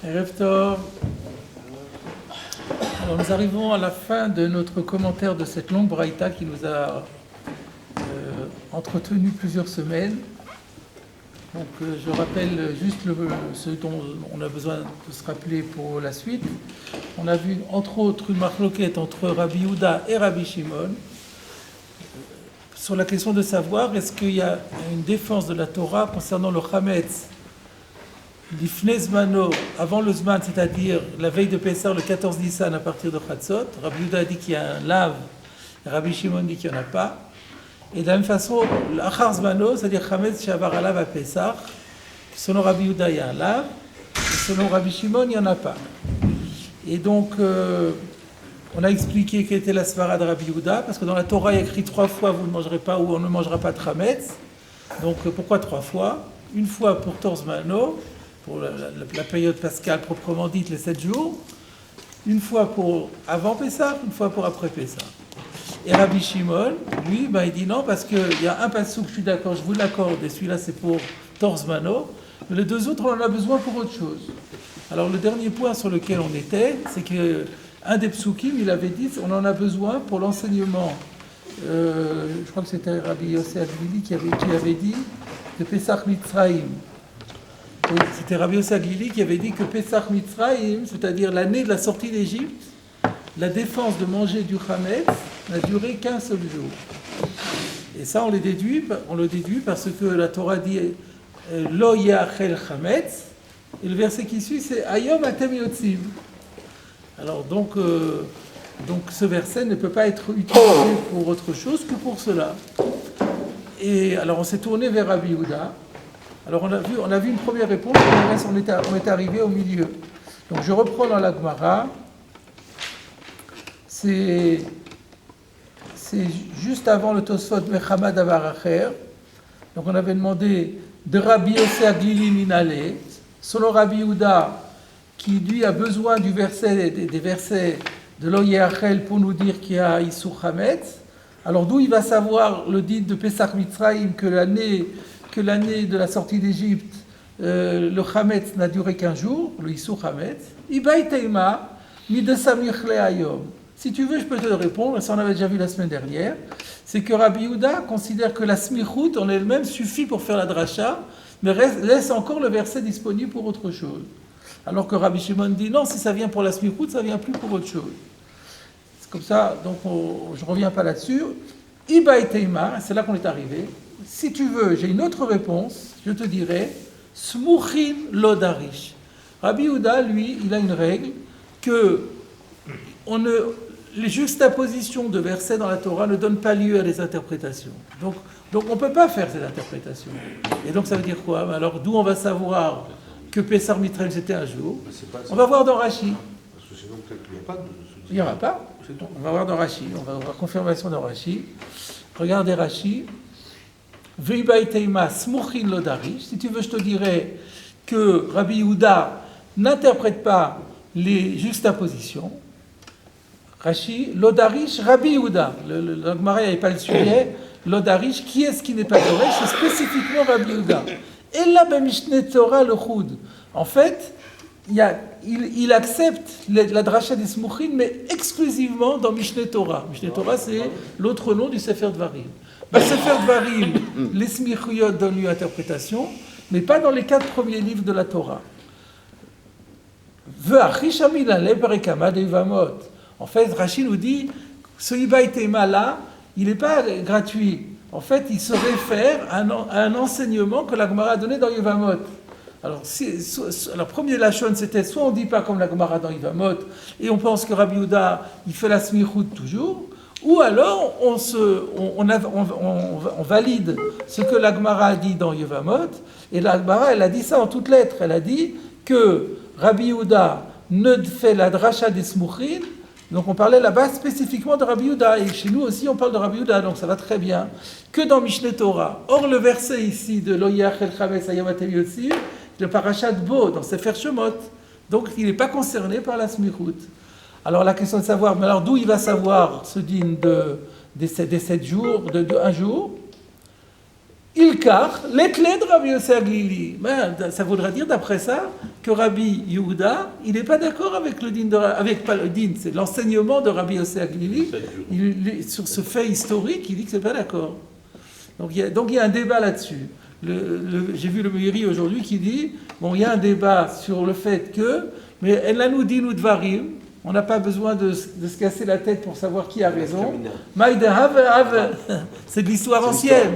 Erev Tov. Alors nous arrivons à la fin de notre commentaire de cette longue braïta qui nous a entretenu plusieurs semaines. Donc je rappelle juste ce dont on a besoin de se rappeler pour la suite. On a vu entre autres une marloquette entre Rabbi Yehuda et Rabbi Shimon sur la question de savoir est-ce qu'il y a une défense de la Torah concernant le Chametz l'ifnei zmano, avant le zman, c'est-à-dire la veille de Pessah, le 14 Nissan à partir de Chatzot. Rabbi Yehuda dit qu'il y a un lave, et Rabbi Shimon dit qu'il n'y en a pas. Et de la même façon, l'achar zmano, c'est-à-dire Chametz shavar alav à Pessah, selon Rabbi Yehuda, il y a un lave, et selon Rabbi Shimon, il n'y en a pas. Et donc, on a expliqué quelle était la svara de Rabbi Yehuda, parce que dans la Torah, il y a écrit 3 fois, vous ne mangerez pas ou on ne mangera pas de Chametz. Donc, pourquoi 3 fois? Une fois pour Torzmano, pour la période pascale proprement dite, les 7 jours, une fois pour avant Pessah, une fois pour après Pessah. Et Rabbi Shimon, lui, il dit non, parce qu'il y a un passouk, je suis d'accord, je vous l'accorde, et celui-là c'est pour Torzmano, mais les 2 autres, on en a besoin pour autre chose. Alors le dernier point sur lequel on était, c'est qu'un des psukim, il avait dit, on en a besoin pour l'enseignement, je crois que c'était Rabbi Yossi Aglili qui avait dit, de Pesach Mitzrayim. Oui, c'était Rabbi Yossi Aglili qui avait dit que Pesach Mitzrayim, c'est-à-dire l'année de la sortie d'Égypte, la défense de manger du Chametz n'a duré qu'un seul jour. Et ça, on le déduit parce que la Torah dit Lo yachel Chametz, et le verset qui suit, c'est Ayom atem yotzim. Alors donc ce verset ne peut pas être utilisé pour autre chose que pour cela. Et alors on s'est tourné vers Rabbi Yehuda. Alors on a vu une première réponse, on est arrivé au milieu. Donc je reprends dans la Gemara. C'est juste avant le Tosfot Mechama Davar Acher. Donc on avait demandé de Rabbi Yossi Aglili Minale, selon Rabbi Yehuda, qui lui a besoin des versets de Lo Yeachel pour nous dire qu'il y a Issur Chametz. Alors d'où il va savoir le dit de Pesach Mitzrayim que l'année de la sortie d'Égypte, le Chametz n'a duré qu'un jour, le Issur Chametz. Ibai Teima, Midesamichle Ayom. Si tu veux, je peux te répondre, ça on avait déjà vu la semaine dernière, c'est que Rabbi Yehuda considère que la smichut en elle-même suffit pour faire la dracha, mais laisse encore le verset disponible pour autre chose. Alors que Rabbi Shimon dit non, si ça vient pour la smichut, ça vient plus pour autre chose. C'est comme ça, donc je ne reviens pas là-dessus. Iba et Teima, c'est là qu'on est arrivé. Si tu veux, j'ai une autre réponse, je te dirais Smuchin lodarish. Rabbi Yehuda, lui, il a une règle que les juxtapositions de versets dans la Torah ne donnent pas lieu à des interprétations. Donc on ne peut pas faire cette interprétation. Et donc ça veut dire quoi? Alors d'où on va savoir que Pessah Mitzrayim c'était un jour? On va voir dans Rashi. Parce que sinon peut-être qu'il n'y a pas de... Il n'y aura pas. On va voir dans Rashi. On va voir confirmation dans Rashi. Regardez Rashi. Veibai teima smuchin lodarish. Si tu veux, je te dirais que Rabbi Yehuda n'interprète pas les juxtapositions. Rashi, lodarish, Rabbi Yehuda. Le Gemara n'avait pas le sujet. Lodarish, qui est-ce qui n'est pas Doresh? C'est spécifiquement Rabbi Yehuda. Et là, ben Mishneh Torah le Choud. En fait, il accepte la dracha des Smuchin, mais exclusivement dans Mishneh Torah. Mishneh Torah, c'est l'autre nom du Sefer Dvarim. Dans Sefer Dvarim, les Smichuyot donnent lieu à interprétation, mais pas dans les 4 premiers livres de la Torah. En fait, Rashi nous dit, ce Ibai Tema là, il n'est pas gratuit. En fait, il se réfère à un enseignement que la Gemara a donné dans Yevamot. Alors, la première lachon, c'était soit on ne dit pas comme la Gemara dans Yevamot, et on pense que Rabbi Yehuda, il fait la smichut toujours, ou alors on valide ce que la Gemara a dit dans Yevamot, et la Gemara, elle a dit ça en toutes lettres. Elle a dit que Rabbi Yehuda ne fait la dracha des smuchin. Donc on parlait là-bas spécifiquement de Rabbi Yehuda, et chez nous aussi on parle de Rabbi Yehuda, donc ça va très bien, que dans Mishneh Torah. Or le verset ici de Lo yachel chametz hayom atem yotzim, le parashat Bo, dans Sefer Shemot, donc il n'est pas concerné par la smichut. Alors la question de savoir, mais alors d'où il va savoir ce dîne des 7 jours, de un jour? Ilkar, l'éclé de Rabbi Yossi Aglili. Ben, ça voudrait dire, d'après ça, que Rabbi Yehuda, il n'est pas d'accord avec le din, avec pas le din, c'est l'enseignement de Rabbi Yossi Aglili. Sur ce fait historique, il dit que c'est pas d'accord. Donc il y a un débat là-dessus. J'ai vu le Meiri aujourd'hui qui dit, bon, il y a un débat sur le fait que, mais elle a nous dit nous dvarim, on n'a pas besoin de se casser la tête pour savoir qui a raison. C'est de l'histoire ancienne.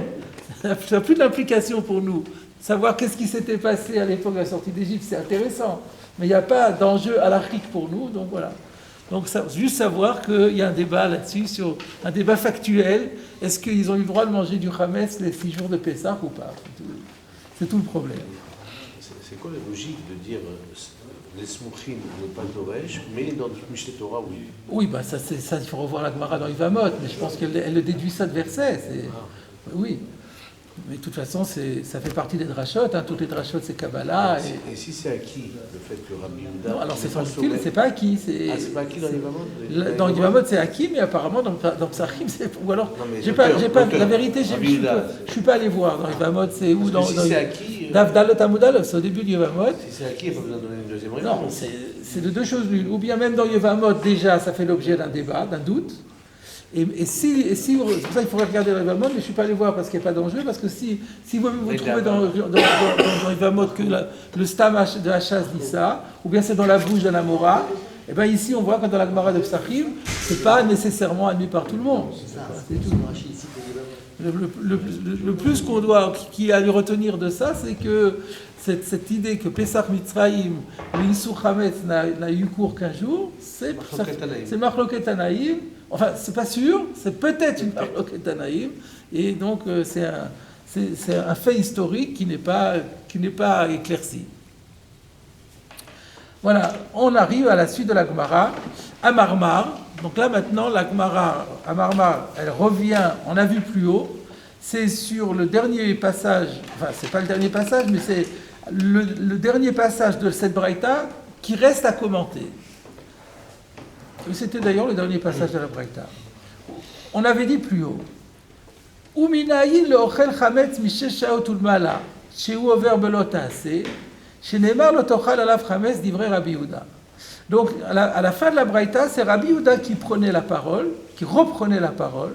Ça n'a plus d'implication pour nous. Savoir qu'est-ce qui s'était passé à l'époque de la sortie d'Égypte, c'est intéressant. Mais il n'y a pas d'enjeu halachique pour nous, donc voilà. Donc juste savoir qu'il y a un débat là-dessus, un débat factuel. Est-ce qu'ils ont eu le droit de manger du Hametz les 6 jours de Pessah ou pas? C'est tout le problème. C'est quoi la logique de dire les smouchim n'est pas Doresh, mais dans le Mishneh Torah, oui? Oui, bah ça, il faut revoir la Gemara dans Yvamot, mais je pense qu'elle le déduit ça de verset. Oui. Mais de toute façon, ça fait partie des drachot. Toutes les drachot, c'est Kabbalah. Et si c'est acquis, le fait que Rabbi Yehuda... Non, alors c'est semble-t-il, c'est pas acquis. C'est pas acquis dans Yvamot? Dans Yvamot, c'est acquis, mais apparemment, dans Psachim, c'est... Ou alors, la vérité, je ne suis pas allé voir. Dans Yvamot, c'est où? Si c'est acquis... Dalot Amudalov, c'est au début du Yvamot. Si c'est acquis, il n'y a pas besoin de donner une deuxième réponse. Non, c'est de deux choses l'une. Ou bien même dans Yvamot, déjà, ça fait l'objet d'un débat, d'un doute. Et si c'est pour ça qu'il faudrait regarder dans Yvamot, mais je ne suis pas allé voir parce qu'il n'y a pas d'enjeu, parce que si vous trouvez dans Yvamot que le stam de Hachaz dit ça, ou bien c'est dans la bouche d'un Amora, et bien ici on voit que dans la Gemara de Psachim, ce n'est pas nécessairement admis par tout le monde. C'est tout. Le plus qu'on doit, qui a dû retenir de ça, c'est que cette idée que Pesach Mitzrayim, le Issur Hametz n'a eu cours qu'un jour, c'est Marloket Tanaïm. Enfin, c'est pas sûr, c'est peut-être une Marloket Tanaïm, et donc c'est un fait historique qui n'est pas éclairci. Voilà, on arrive à la suite de la Gemara, à Marmar. Donc là maintenant, la Gemara à Marmar, elle revient, on a vu plus haut, c'est sur le dernier passage, enfin c'est pas le dernier passage, mais c'est le dernier passage de cette Braïta qui reste à commenter. C'était d'ailleurs le dernier passage de la Braïta. On avait dit plus haut, Uminaïn le ochel chametz mishesh shaot ulmala, shehu over belot taaseh, shenemar lo tochal alav chametz divrei Rabbi Yehuda. Donc, à la fin de la Braïta, c'est Rabbi Yehuda qui prenait la parole, qui reprenait la parole,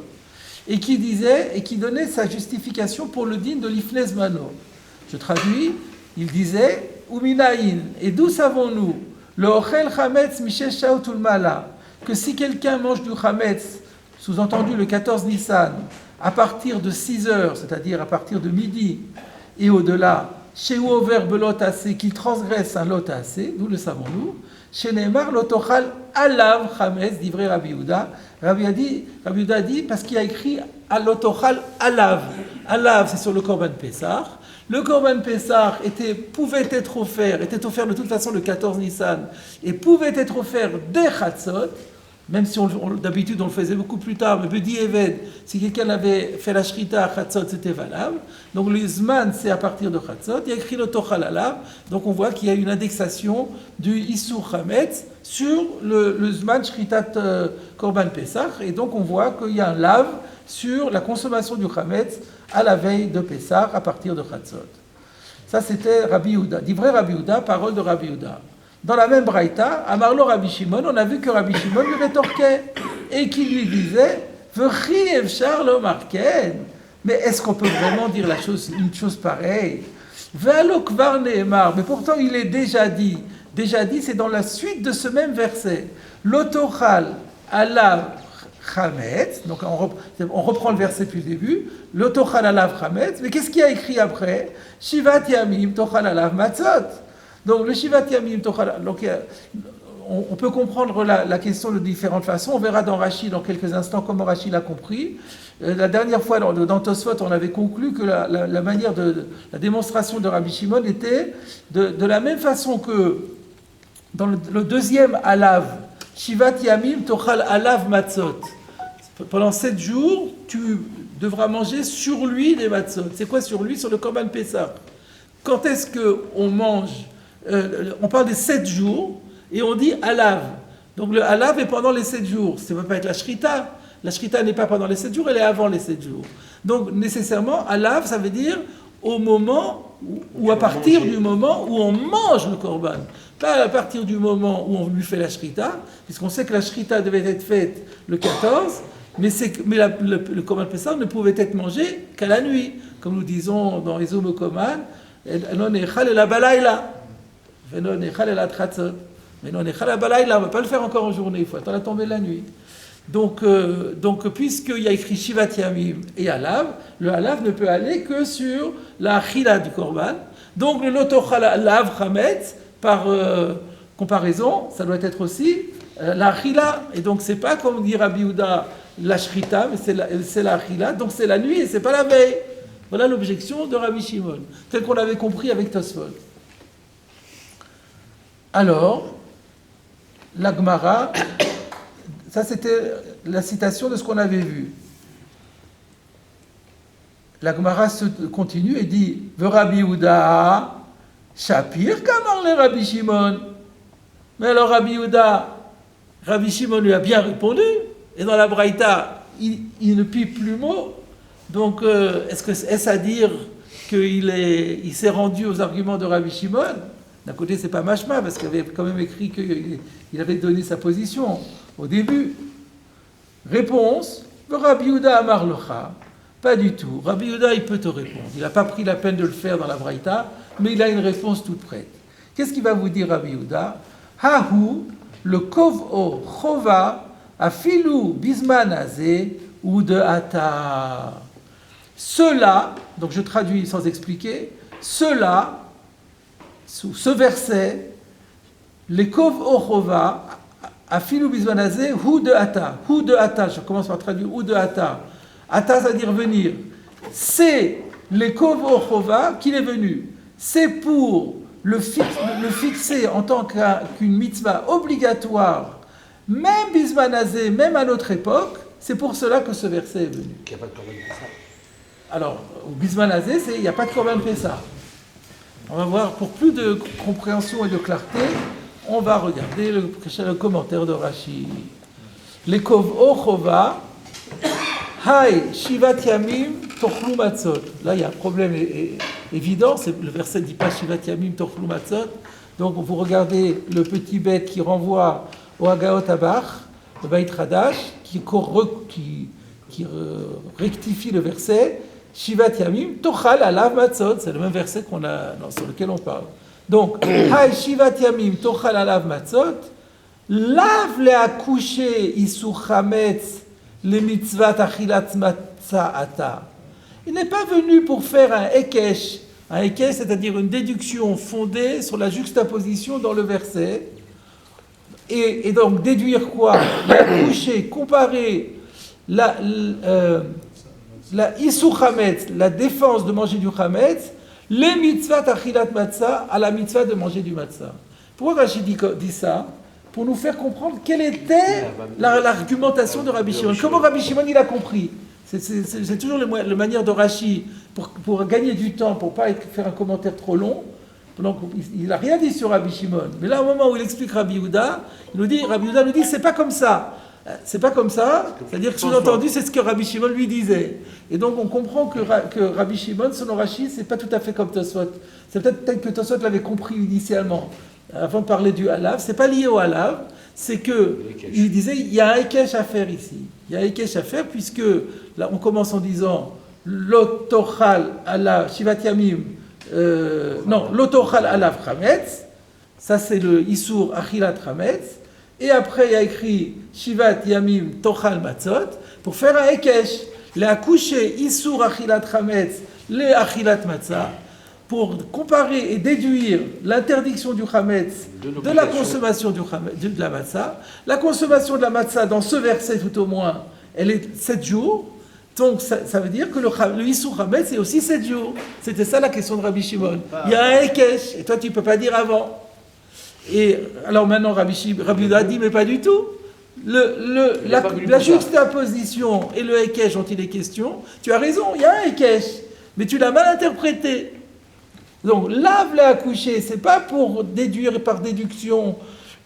et qui disait, et qui donnait sa justification pour le din de l'Ifnez Mano. Je traduis, il disait, Uminaïn, et d'où savons-nous, le ochel chametz mishesh shaot ulmala, que si quelqu'un mange du chametz, sous-entendu le 14 Nissan, à partir de 6 heures, c'est-à-dire à partir de midi, et au-delà, chez Over belot assez, qu'il transgresse un lot assez, nous le savons-nous, chez Neymar, l'otochal alav chametz, dit vrai Rabbi Yehuda. Rabbi Yehuda dit, parce qu'il a écrit l'otochal alav. Alav, c'est sur le Korban Pessah. Le Korban Pessah pouvait être offert de toute façon le 14 Nissan, et pouvait être offert dès Chatzot, même si d'habitude on le faisait beaucoup plus tard, mais Bedi Eved, si quelqu'un avait fait la Shrita à Chatzot, c'était valable. Donc le Zman, c'est à partir de Chatzot, il y a écrit le Tochal Alav, donc on voit qu'il y a une indexation du Issur Chametz sur le Zman Shritat Korban Pessah, et donc on voit qu'il y a un lave sur la consommation du Chametz à la veille de Pessah à partir de Chatzot. Ça c'était Rabbi Yehuda, dit vrai Rabbi Yehuda, parole de Rabbi Yehuda. Dans la même Braïta, à Marlo Rabbi Shimon, on a vu que Rabbi Shimon lui rétorquait et qui lui disait V'chi efshar lo marken. Mais est-ce qu'on peut vraiment dire une chose pareille? Ve'alo kvar ne'emar. Mais pourtant, il est déjà dit. Déjà dit, c'est dans la suite de ce même verset. L'otochal alav chametz. Donc on reprend le verset depuis le début. L'otochal alav chametz. Mais qu'est-ce qu'il y a écrit après? Shivat yamim tochal alav matzot. Donc le Shivat Yamim Tochal, on peut comprendre la question de différentes façons. On verra dans Rashi dans quelques instants comment Rashi l'a compris. La dernière fois dans Tosfot, on avait conclu que la manière de la démonstration de Rabbi Shimon était de la même façon que dans le deuxième Alav, Shivat Yamim Tochal Alav Matzot. Pendant 7 jours, tu devras manger sur lui des matzot. C'est quoi sur lui? Sur le Korban Pessah. Quand est-ce qu'on mange on parle des 7 jours, et on dit alav. Donc le halav est pendant les 7 jours. Ça ne peut pas être la shrita. La shrita n'est pas pendant les 7 jours, elle est avant les 7 jours. Donc nécessairement, halav, ça veut dire au moment ou à partir du moment où on mange le korban. Pas à partir du moment où on lui fait la shrita, puisqu'on sait que la shrita devait être faite le 14, mais le korban Pessah ne pouvait être mangé qu'à la nuit. Comme nous disons dans les Omokoman, non echal la balayla, non echal la tratzot, mais non echal la balayla, on ne va pas le faire encore en journée, il faut attendre la tombée de la nuit. Donc puisqu'il y a écrit Shivat Yamim et Halav, le Halav ne peut aller que sur la Achila du Korban. Donc le Lotochal Halav Chametz, par comparaison, ça doit être aussi la Achila. Et donc c'est pas comme dit Rabbi Yehuda, la Shrita, mais c'est la Achila, donc c'est la nuit et c'est pas la veille. Voilà l'objection de Rabbi Shimon, tel qu'on l'avait compris avec Tosfot. Alors, la Gemara, ça c'était la citation de ce qu'on avait vu. La Gemara continue et dit Rabbi Yehuda, Shapir, comment les Rabbi Shimon? Mais alors Rabbi Yehuda, Rabbi Shimon lui a bien répondu, et dans la Braïta, il ne pipe plus mot. Donc, est-ce à dire qu'il s'est rendu aux arguments de Rabbi Shimon? D'un côté, c'est pas mashma, parce qu'il avait quand même écrit qu'il avait donné sa position au début. Réponse, Rabbi Yehuda Amar Lecha. Pas du tout. Rabbi Yehuda, il peut te répondre. Il n'a pas pris la peine de le faire dans la Braïta, mais il a une réponse toute prête. Qu'est-ce qu'il va vous dire, Rabbi Yehuda? Hahu, le kov'o chova, afilu bisman azé, ou de hata. Cela, donc je traduis sans expliquer, cela, sous ce verset, les kov'o chova, afilu bisman azé, ou de hata. Ou de hata, je commence par traduire ou de hata. Hata, ça veut dire venir. C'est les kov'o chova qu'il est venu. C'est pour le fixer en tant qu'une mitzvah obligatoire, même bismanazé, même à notre époque, c'est pour cela que ce verset est venu. Il n'y a pas de korban Pessah. Alors, au bismanazé, il n'y a pas de korban Pessah. On va voir, pour plus de compréhension et de clarté, on va regarder le commentaire de Rashi. Les kov'o chova, Hai, Shivat Yamim, Tochlu Matzot. Là, il y a un problème évident, le verset ne dit pas Shivat Yamim, Tochlu Matzot. Donc, vous regardez le petit bête qui renvoie au Hagaot Abach, le Beit Hadash, qui rectifie le verset Shivat Yamim, Tochal Alav Matzot. C'est le même verset sur lequel on parle. Donc, Hai, Shivat Yamim, Tochal Alav Matzot, Lav le accoucher Isur Chametz, les mitzvot achilat matzah ata. Il n'est pas venu pour faire un hekesh. Un hekesh, c'est-à-dire une déduction fondée sur la juxtaposition dans le verset. Et donc déduire quoi? Coucher, comparer la isur chametz, la défense de manger du chametz, les mitzvot achilat matzah à la mitzvah de manger du matzah. Pourquoi Rashi dit ça? Pour nous faire comprendre quelle était l'argumentation de Rabbi Shimon. Comment Rabbi Shimon il a compris? C'est toujours la manière de Rashi pour gagner du temps, pour ne pas faire un commentaire trop long. Donc, il n'a rien dit sur Rabbi Shimon. Mais là, au moment où il explique Rabbi Yehuda, Rabbi Yehuda nous dit c'est pas comme ça. C'est pas comme ça. C'est-à-dire que sous-entendu, c'est ce que Rabbi Shimon lui disait. Et donc, on comprend que Rabbi Shimon, selon Rashi, c'est pas tout à fait comme Tosfot. C'est peut-être que Tosfot l'avait compris initialement. Avant de parler du halav, c'est pas lié au halav, c'est que il disait il y a un hekesh à faire ici. Il y a un hekesh à faire puisque là on commence en disant lotochal ala shivat yamim, lotochal alav chametz, ça c'est le isur achilat chametz, et après il y a écrit shivat yamim tochal matzot pour faire un hekesh, les accoucher isur achilat chametz, les achilat matzah. Pour comparer et déduire l'interdiction du chametz de la consommation de la matzah. La consommation de la matzah, dans ce verset tout au moins, elle est 7 jours. Donc ça veut dire que le Issur chametz, c'est aussi 7 jours. C'était ça la question de Rabbi Shimon. Il y a un hekesh, et toi tu ne peux pas dire avant. Et alors maintenant Rabbi Yehuda dit, mais pas du tout. La juxtaposition et le hekesh dont il est question, tu as raison, il y a un hekesh, mais tu l'as mal interprété. Donc, lave-la à coucher, c'est pas pour déduire par déduction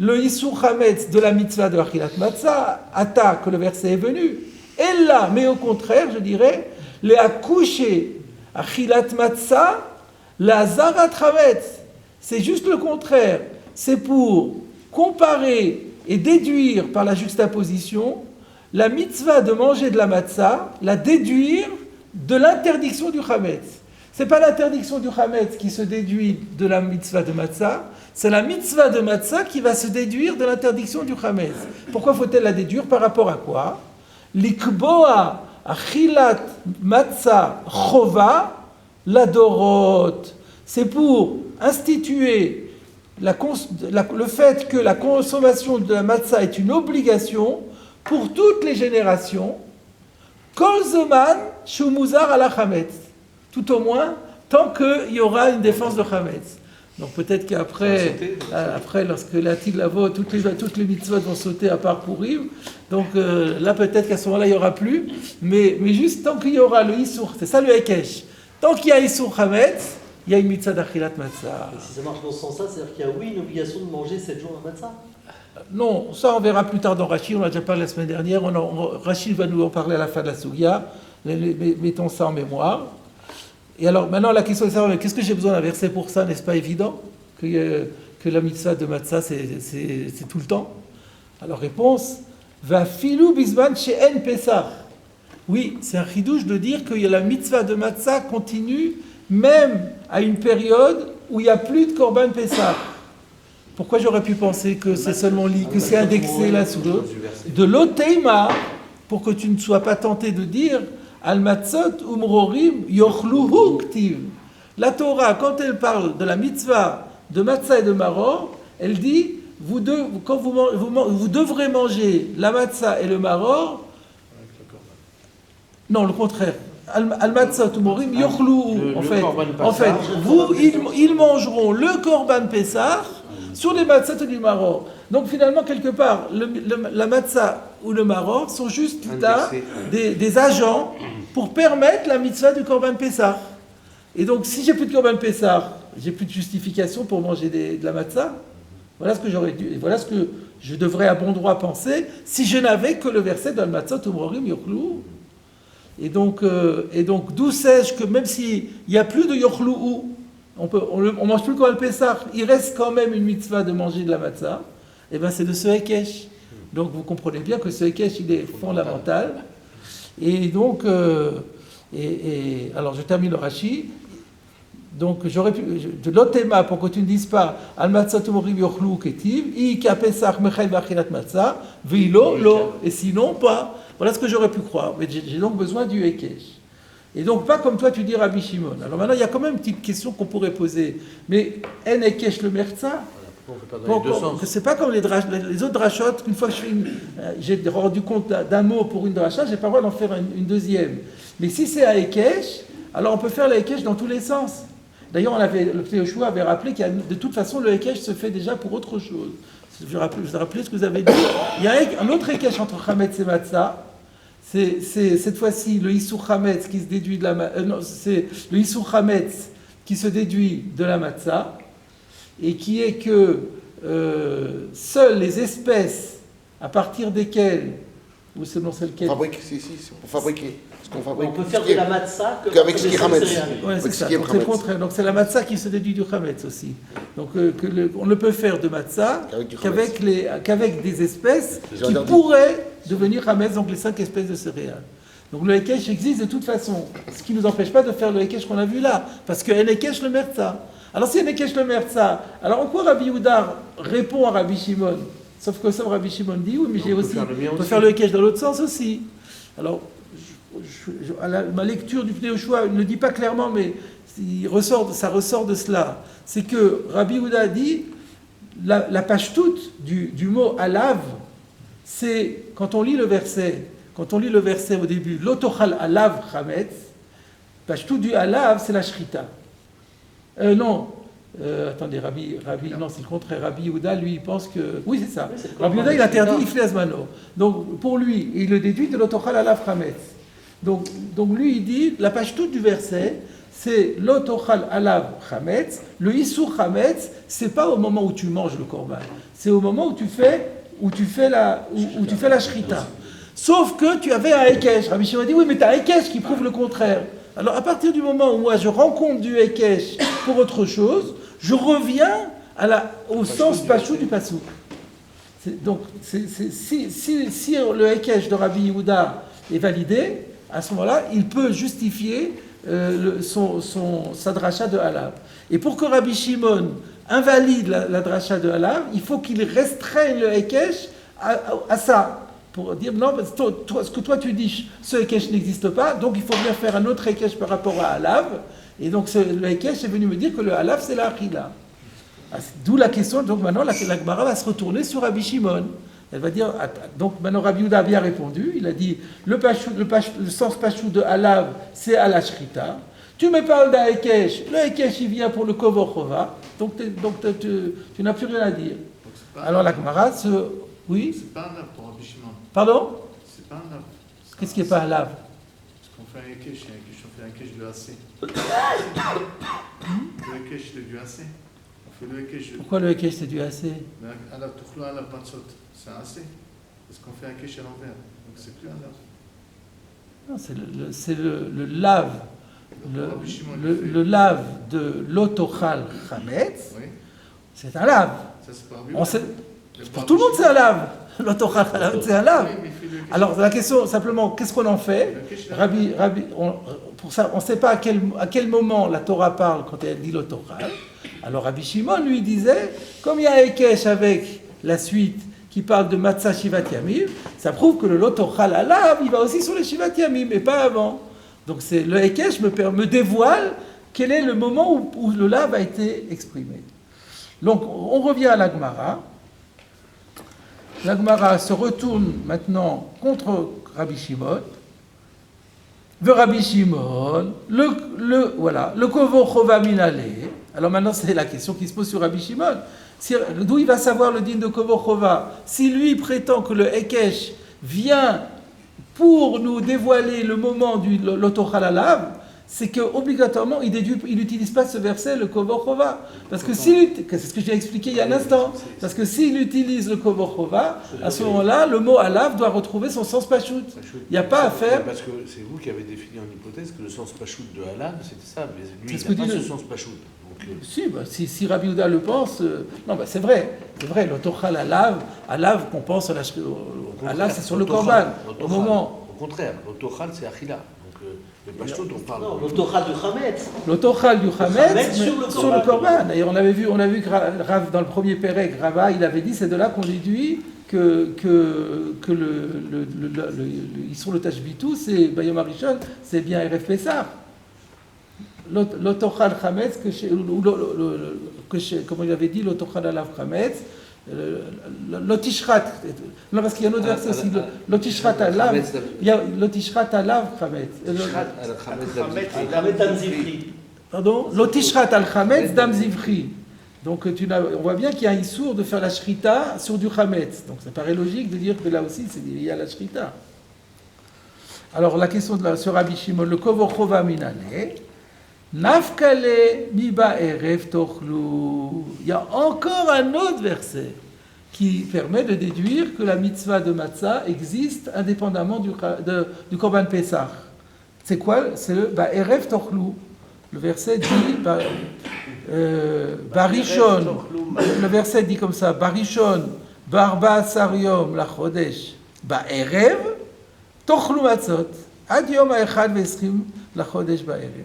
le Issur Chametz de la mitzvah de Achilat Matzah, Ata, que le verset est venu, et là, mais au contraire, je dirais, les accoucher Achilat Matzah, la Zarat Chametz. C'est juste le contraire. C'est pour comparer et déduire par la juxtaposition la mitzvah de manger de la matzah, la déduire de l'interdiction du chametz. Ce n'est pas l'interdiction du chametz qui se déduit de la mitzvah de matzah, c'est la mitzvah de matzah qui va se déduire de l'interdiction du chametz. Pourquoi faut-elle la déduire? Par rapport à quoi? Likboa achilat matzah chova ladorot. C'est pour instituer le fait que la consommation de la matzah est une obligation pour toutes les générations, kol zoman shumuzar ala chametz, tout au moins tant qu'il y aura une défense de chametz. Donc peut-être qu'après, lorsque la Tiglavot, toutes les mitzvot vont sauter à part Purim, donc là peut-être qu'à ce moment-là il n'y aura plus, mais juste tant qu'il y aura le Issour, c'est ça le Hekesh, tant qu'il y a Issour chametz, il y a une mitzvah d'achilat matzah. Et si ça marche dans ce sens-là, c'est-à-dire qu'il y a oui une obligation de manger 7 jours à matzah? Non, ça on verra plus tard dans Rashi, on l'a déjà parlé la semaine dernière, Rashi va nous en parler à la fin de la Sugya, mettons ça en mémoire. Et alors maintenant la question est de savoir, qu'est-ce que j'ai besoin d'un verset pour ça, n'est-ce pas évident que la mitzvah de matzah c'est tout le temps? Alors réponse, va filou bisman she'en pesach. Oui, c'est un chidouche de dire que la mitzvah de matzah continue même à une période où il n'y a plus de korban pesach. Pourquoi j'aurais pu penser que c'est seulement que c'est indexé là sous de l'oteima, pour que tu ne sois pas tenté de dire al matzot umrorim yochluhu ktiv. La Torah, quand elle parle de la mitzvah de matzah et de maror, elle dit vous devrez manger la matzah et le maror. Non, le contraire. Al matzot umorim yochluhu. En fait, ils mangeront le korban pesach sur les matzot et du maror. Donc finalement, quelque part, la matzah ou le maror sont juste là des agents pour permettre la mitzvah du korban pesach. Et donc, si j'ai plus de korban pesach, j'ai plus de justification pour manger de la matzah. Voilà ce que j'aurais dû, et voilà ce que je devrais à bon droit penser si je n'avais que le verset dans le matzot umorim yochluhu. Et donc, d'où sais-je que même s'il n'y a plus de yochluhu, on mange plus le korban pesach, il reste quand même une mitzvah de manger de la matzah, et bien c'est de ce hekesh. Donc vous comprenez bien que ce hekesh, il est fondamental. Et donc, alors je termine le Rashi. Donc j'aurais pu, de l'otema, pour que tu ne dises pas, al matzah umorim yochlu ketiv, i ka pesach mechel bachilat matzah, vilo lo, et sinon pas. Voilà ce que j'aurais pu croire. Mais j'ai donc besoin du hekesh. Et donc, pas comme toi, tu dis Rabbi Shimon. Alors maintenant, il y a quand même une petite question qu'on pourrait poser. Mais en hekesh le merza, c'est pas comme les autres drachot. Une fois que j'ai rendu compte d'un mot pour une dracha, j'ai pas le droit d'en faire une deuxième. Mais si c'est à hekesh, alors on peut faire le hekesh dans tous les sens. D'ailleurs, le Pnei Yoshua avait rappelé qu'il y a, de toute façon, le hekesh se fait déjà pour autre chose. Je vais rappeler ce que vous avez dit. Il y a un autre hekesh entre chametz et matzah. C'est cette fois-ci le Issur Chametz qui se déduit de la c'est le Issur Chametz qui se déduit de la matzah et qui est que seules les espèces à partir desquelles ou selon celles qu'elles c'est pour fabriquer ce qu'on fabrique. On peut faire de la matzah qu'avec ce qui Chametz. Ouais, c'est ça. Donc c'est le contraire. Donc c'est la matzah qui se déduit du Chametz aussi. Donc on ne peut faire de matzah qu'avec des espèces qui pourraient devenir Chametz, donc les 5 espèces de céréales. Donc le Hekesh existe de toute façon, ce qui ne nous empêche pas de faire le Hekesh qu'on a vu là, parce que Hekesh le Merza. Alors si Hekesh le Merza, alors en quoi Rabbi Yehuda répond à Rabbi Shimon? Sauf que ça, Rabbi Shimon dit, oui, mais on peut faire le Hekesh dans l'autre sens aussi. Alors, ma lecture du Pnei Yoshua ne dit pas clairement, mais ça ressort de cela. C'est que Rabbi Yehuda dit, la pashtout du mot alav, c'est quand on lit le verset au début, l'otochal alav chametz, pashtout du alav, c'est la shrita. Attendez, Rabbi, non, c'est le contraire. Rabbi Yehuda, lui, il pense que... Oui, c'est ça. Rabbi Yehuda, il interdit ifle azmano. Donc, pour lui, il le déduit de l'otochal alav chametz. Donc lui, il dit, la pashtout du verset, c'est l'otochal alav chametz. Le issur chametz, c'est pas au moment où tu manges le korban, c'est au moment où tu fais la shrita. Sauf que tu avais un Hekesh. Rabbi Shimon dit oui, mais tu as un Hekesh qui prouve le contraire. Alors à partir du moment où moi je rencontre du Hekesh pour autre chose, je reviens au sens pachou du passouk. Donc si le Hekesh de Rabbi Yehuda est validé, à ce moment-là, il peut justifier sa dracha de Halav. Et pour que Rabbi Shimon invalide la dracha de Halav, il faut qu'il restreigne le Hekesh à ça. Pour dire non, ce que toi tu dis, ce Hekesh n'existe pas, donc il faut bien faire un autre Hekesh par rapport à Halav. Et donc le Hekesh est venu me dire que le Halav c'est la Achila. D'où la question, donc maintenant la Gemara va se retourner sur Rabbi Shimon. Elle va dire, donc maintenant Rabbi Yehuda a bien répondu, il a dit le sens pachou de Halav c'est à la Shrita. Tu me parles d'un Hekesh, le Hekesh il vient pour le Kovor Chova, donc tu n'as plus rien à dire. Alors la Gemara oui. C'est pas un lave pour Rabbi Shimon. Pardon? C'est pas un lave. Qu'est-ce qui n'est pas un lave? Parce qu'on fait un Hekesh, on fait un Hekesh de AC. Le Hekesh c'est du AC. On fait le Hekesh. Pourquoi le Hekesh c'est du AC? Un lave Tuchlo, un lave Pansot. C'est un AC. Parce qu'on fait un Hekesh à l'envers. Donc c'est plus un lave. Non, c'est le lave. Le lave de l'otochal chametz, Oui. c'est un lave. Ça c'est pas Rabbi. Pour tout le monde, c'est un lave. L'otochal chametz, c'est un lave. Alors, la question, simplement, qu'est-ce qu'on en fait? Pour ça, on ne sait pas à quel moment la Torah parle quand elle dit l'otochal. Alors, Rabbi Shimon lui disait, comme il y a un Hekesh avec la suite qui parle de Matzah Shivat Yamim, ça prouve que le l'otochal à lave, il va aussi sur les Shivat Yamim, mais pas avant. Donc, le Hekesh me dévoile quel est le moment où le lave a été exprimé. Donc, on revient à la Gemara. La Gemara se retourne maintenant contre Rabbi Shimon. Rabbi Shimon, le Kovo Chova Minale. Alors maintenant, c'est la question qui se pose sur Rabbi Shimon. D'où il va savoir le din de Kovo Chova? Si lui prétend que le Hekesh vient pour nous dévoiler le moment du l'otochal alav, c'est qu'obligatoirement, il n'utilise pas ce verset, le Kovor Chova. Parce que c'est ce que j'ai expliqué il y a un instant. Parce que s'il utilise le Kovor Chova, à ce moment-là, le mot alav doit retrouver son sens pachout. Il n'y a pas à faire. Parce que c'est vous qui avez défini en hypothèse que le sens pachout de alav, c'était ça. Mais lui, C'est il ce n'a que pas dit ce sens pachout. Si Rabbi Yehuda le pense, non, c'est vrai, l'otochal alav qu'on pense à alav, c'est sur le korban. Au moment. Au contraire, l'otochal c'est achila. Le pashtout, on parle. Non, l'autochal du Chametz. L'autochal du Chametz sur le korban. korban. D'ailleurs, on a vu que Rav, dans le premier Pérec, Rava, il avait dit, c'est de là qu'on déduit que sur le Tashbitou, c'est Bayom Arishon, c'est bien RF Pessah. L'autochal Chametz, comme il avait dit, l'autochal alav Chametz, l'otishrat, non parce qu'il y a un autre verset aussi, l'otishrat alav, il y a l'otishrat alav chametz. Chametz dam zivri. Pardon, l'otishrat al chametz dam zivri. Donc on voit bien qu'il y a un issour de faire la shrita sur du chametz. Donc ça paraît logique de dire que là aussi il y a la shrita. Alors la question sur Rabbi Shimon, le kovor chova minale. Nafkale miba erev tochlu. Il y a encore un autre verset qui permet de déduire que la mitzvah de matzah existe indépendamment du korban Pessah. C'est quoi? C'est le erev tochlu. Le verset dit barishon. Le verset dit comme ça: barishon barba asar yom lachodesh erev tochlu matzot ad yom haechad ve'eschim lachodesh erev.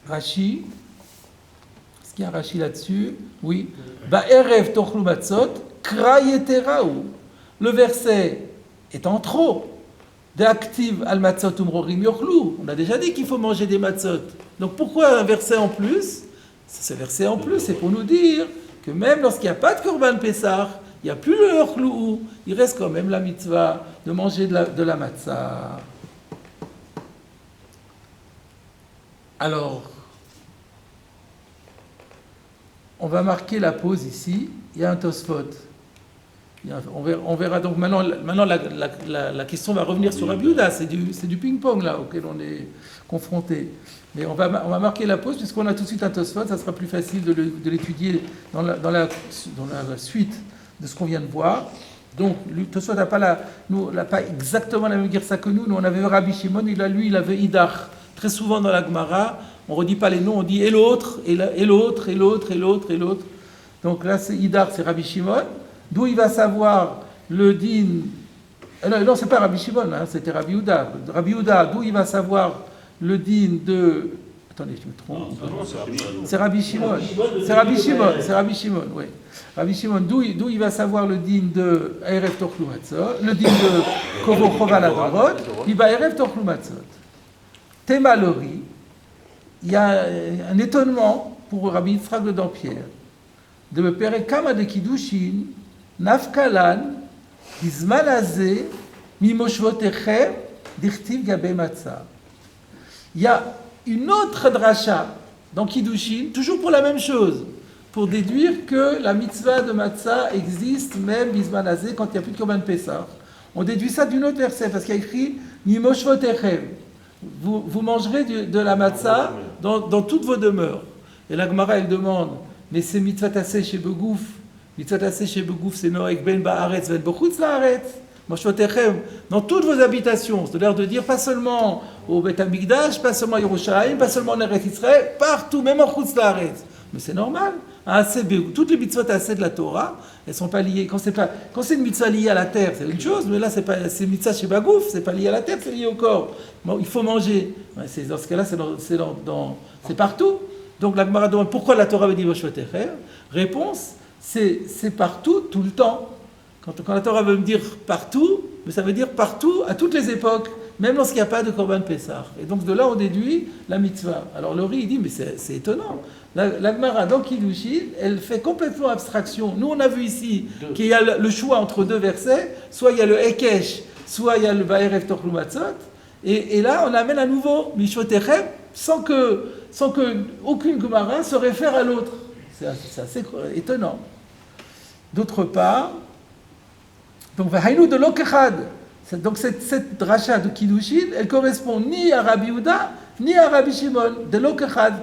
Rashi, est-ce qu'il y a un Rashi là-dessus? Oui. Ba'erev tochlu matzot, krayeteraou. Le verset est en trop. D'active al matzot umrorim yochlu. On a déjà dit qu'il faut manger des matzot. Donc pourquoi un verset en plus? Ce verset en plus, c'est pour nous dire que même lorsqu'il n'y a pas de korban Pessah, il n'y a plus le yochlu, il reste quand même la mitzvah de manger de la matzah. Alors, on va marquer la pause ici. Il y a un Tosfot On verra donc maintenant la question va revenir sur Rabbi Yehuda, c'est du ping-pong là auquel on est confronté. Mais on va marquer la pause puisqu'on a tout de suite un Tosfot, ça sera plus facile de l'étudier dans la suite de ce qu'on vient de voir. Donc, Tosfot n'a pas exactement la même guerre que nous. Nous, on avait Rabbi Shimon, il avait Idar. Très souvent dans la Gemara, on ne redit pas les noms, on dit et l'autre, et l'autre, et l'autre, et l'autre, et l'autre. Donc là, c'est Idar, c'est Rabbi Shimon. D'où il va savoir le din. Non, c'est pas Rabbi Shimon, hein, c'était Rabbi Yehuda. Rabbi Yehuda, d'où il va savoir le din de. Attendez, je me trompe. C'est Rabbi Shimon. C'est Rabbi Shimon, oui. Rabbi Shimon, d'où il va savoir le din de Erev Tochlu Matzot, le din de Kovo Choval Adorot, il va Erev Tochlu Matzot. Témalori, il y a un étonnement pour Rabbi Yitzhak le Dampierre de me pere kama de Kiddushin, Nafkalan, Gizman Azeh, Mimoshvotechem, Dichtiv Gabe Matzah. Il y a une autre dracha dans Kiddushin, toujours pour la même chose, pour déduire que la mitzvah de Matzah existe même Gizman Azeh quand il n'y a plus de Korban Pessah. On déduit ça d'une autre verset, parce qu'il y a écrit Mimoshvotechem. Vous mangerez de la matzah dans toutes vos demeures. Et la Gemara, elle demande, mais c'est mitzvah tasseh chez Begouf. Mitzvah tasseh chez Begouf, c'est Noek ben ba'aretz, ben b'chutz la'aretz. Moshvotechem, dans toutes vos habitations. C'est-à-dire de dire pas seulement au Beth Amikdash, pas seulement à Yerushalayim, pas seulement en Eretz Israël, partout, même en chutz la'aretz. Mais c'est normal. Toutes les mitzvot tasseh de la Torah, elles ne sont pas liées. Quand c'est une mitzvah liée à la terre, c'est une chose, mais là, c'est une mitzvah chez Bagouf, c'est pas lié à la terre, c'est lié au corps. Bon, il faut manger. Dans ce cas-là, c'est partout. Donc la Gemara demande pourquoi la Torah veut dire Voshotecher. Réponse, c'est partout, tout le temps. Quand la Torah veut me dire partout, mais ça veut dire partout, à toutes les époques, même lorsqu'il n'y a pas de Korban Pessah. Et donc de là, on déduit la mitzvah. Alors le riz, il dit, mais c'est étonnant. La Gemara, dans Kiddushin, elle fait complètement abstraction. Nous, on a vu ici qu'il y a le choix entre deux versets. Soit il y a le Hekesh, soit il y a le Ba'erev Tochlu Matzot. Et là, on amène à nouveau Mishvotechem sans que aucune Gemara se réfère à l'autre. C'est assez étonnant. D'autre part, donc Vahainu de l'Okechad. Donc cette dracha de Kiddushin, elle correspond ni à Rabbi Yehuda, ni à Rabbi Shimon, de l'Okechad,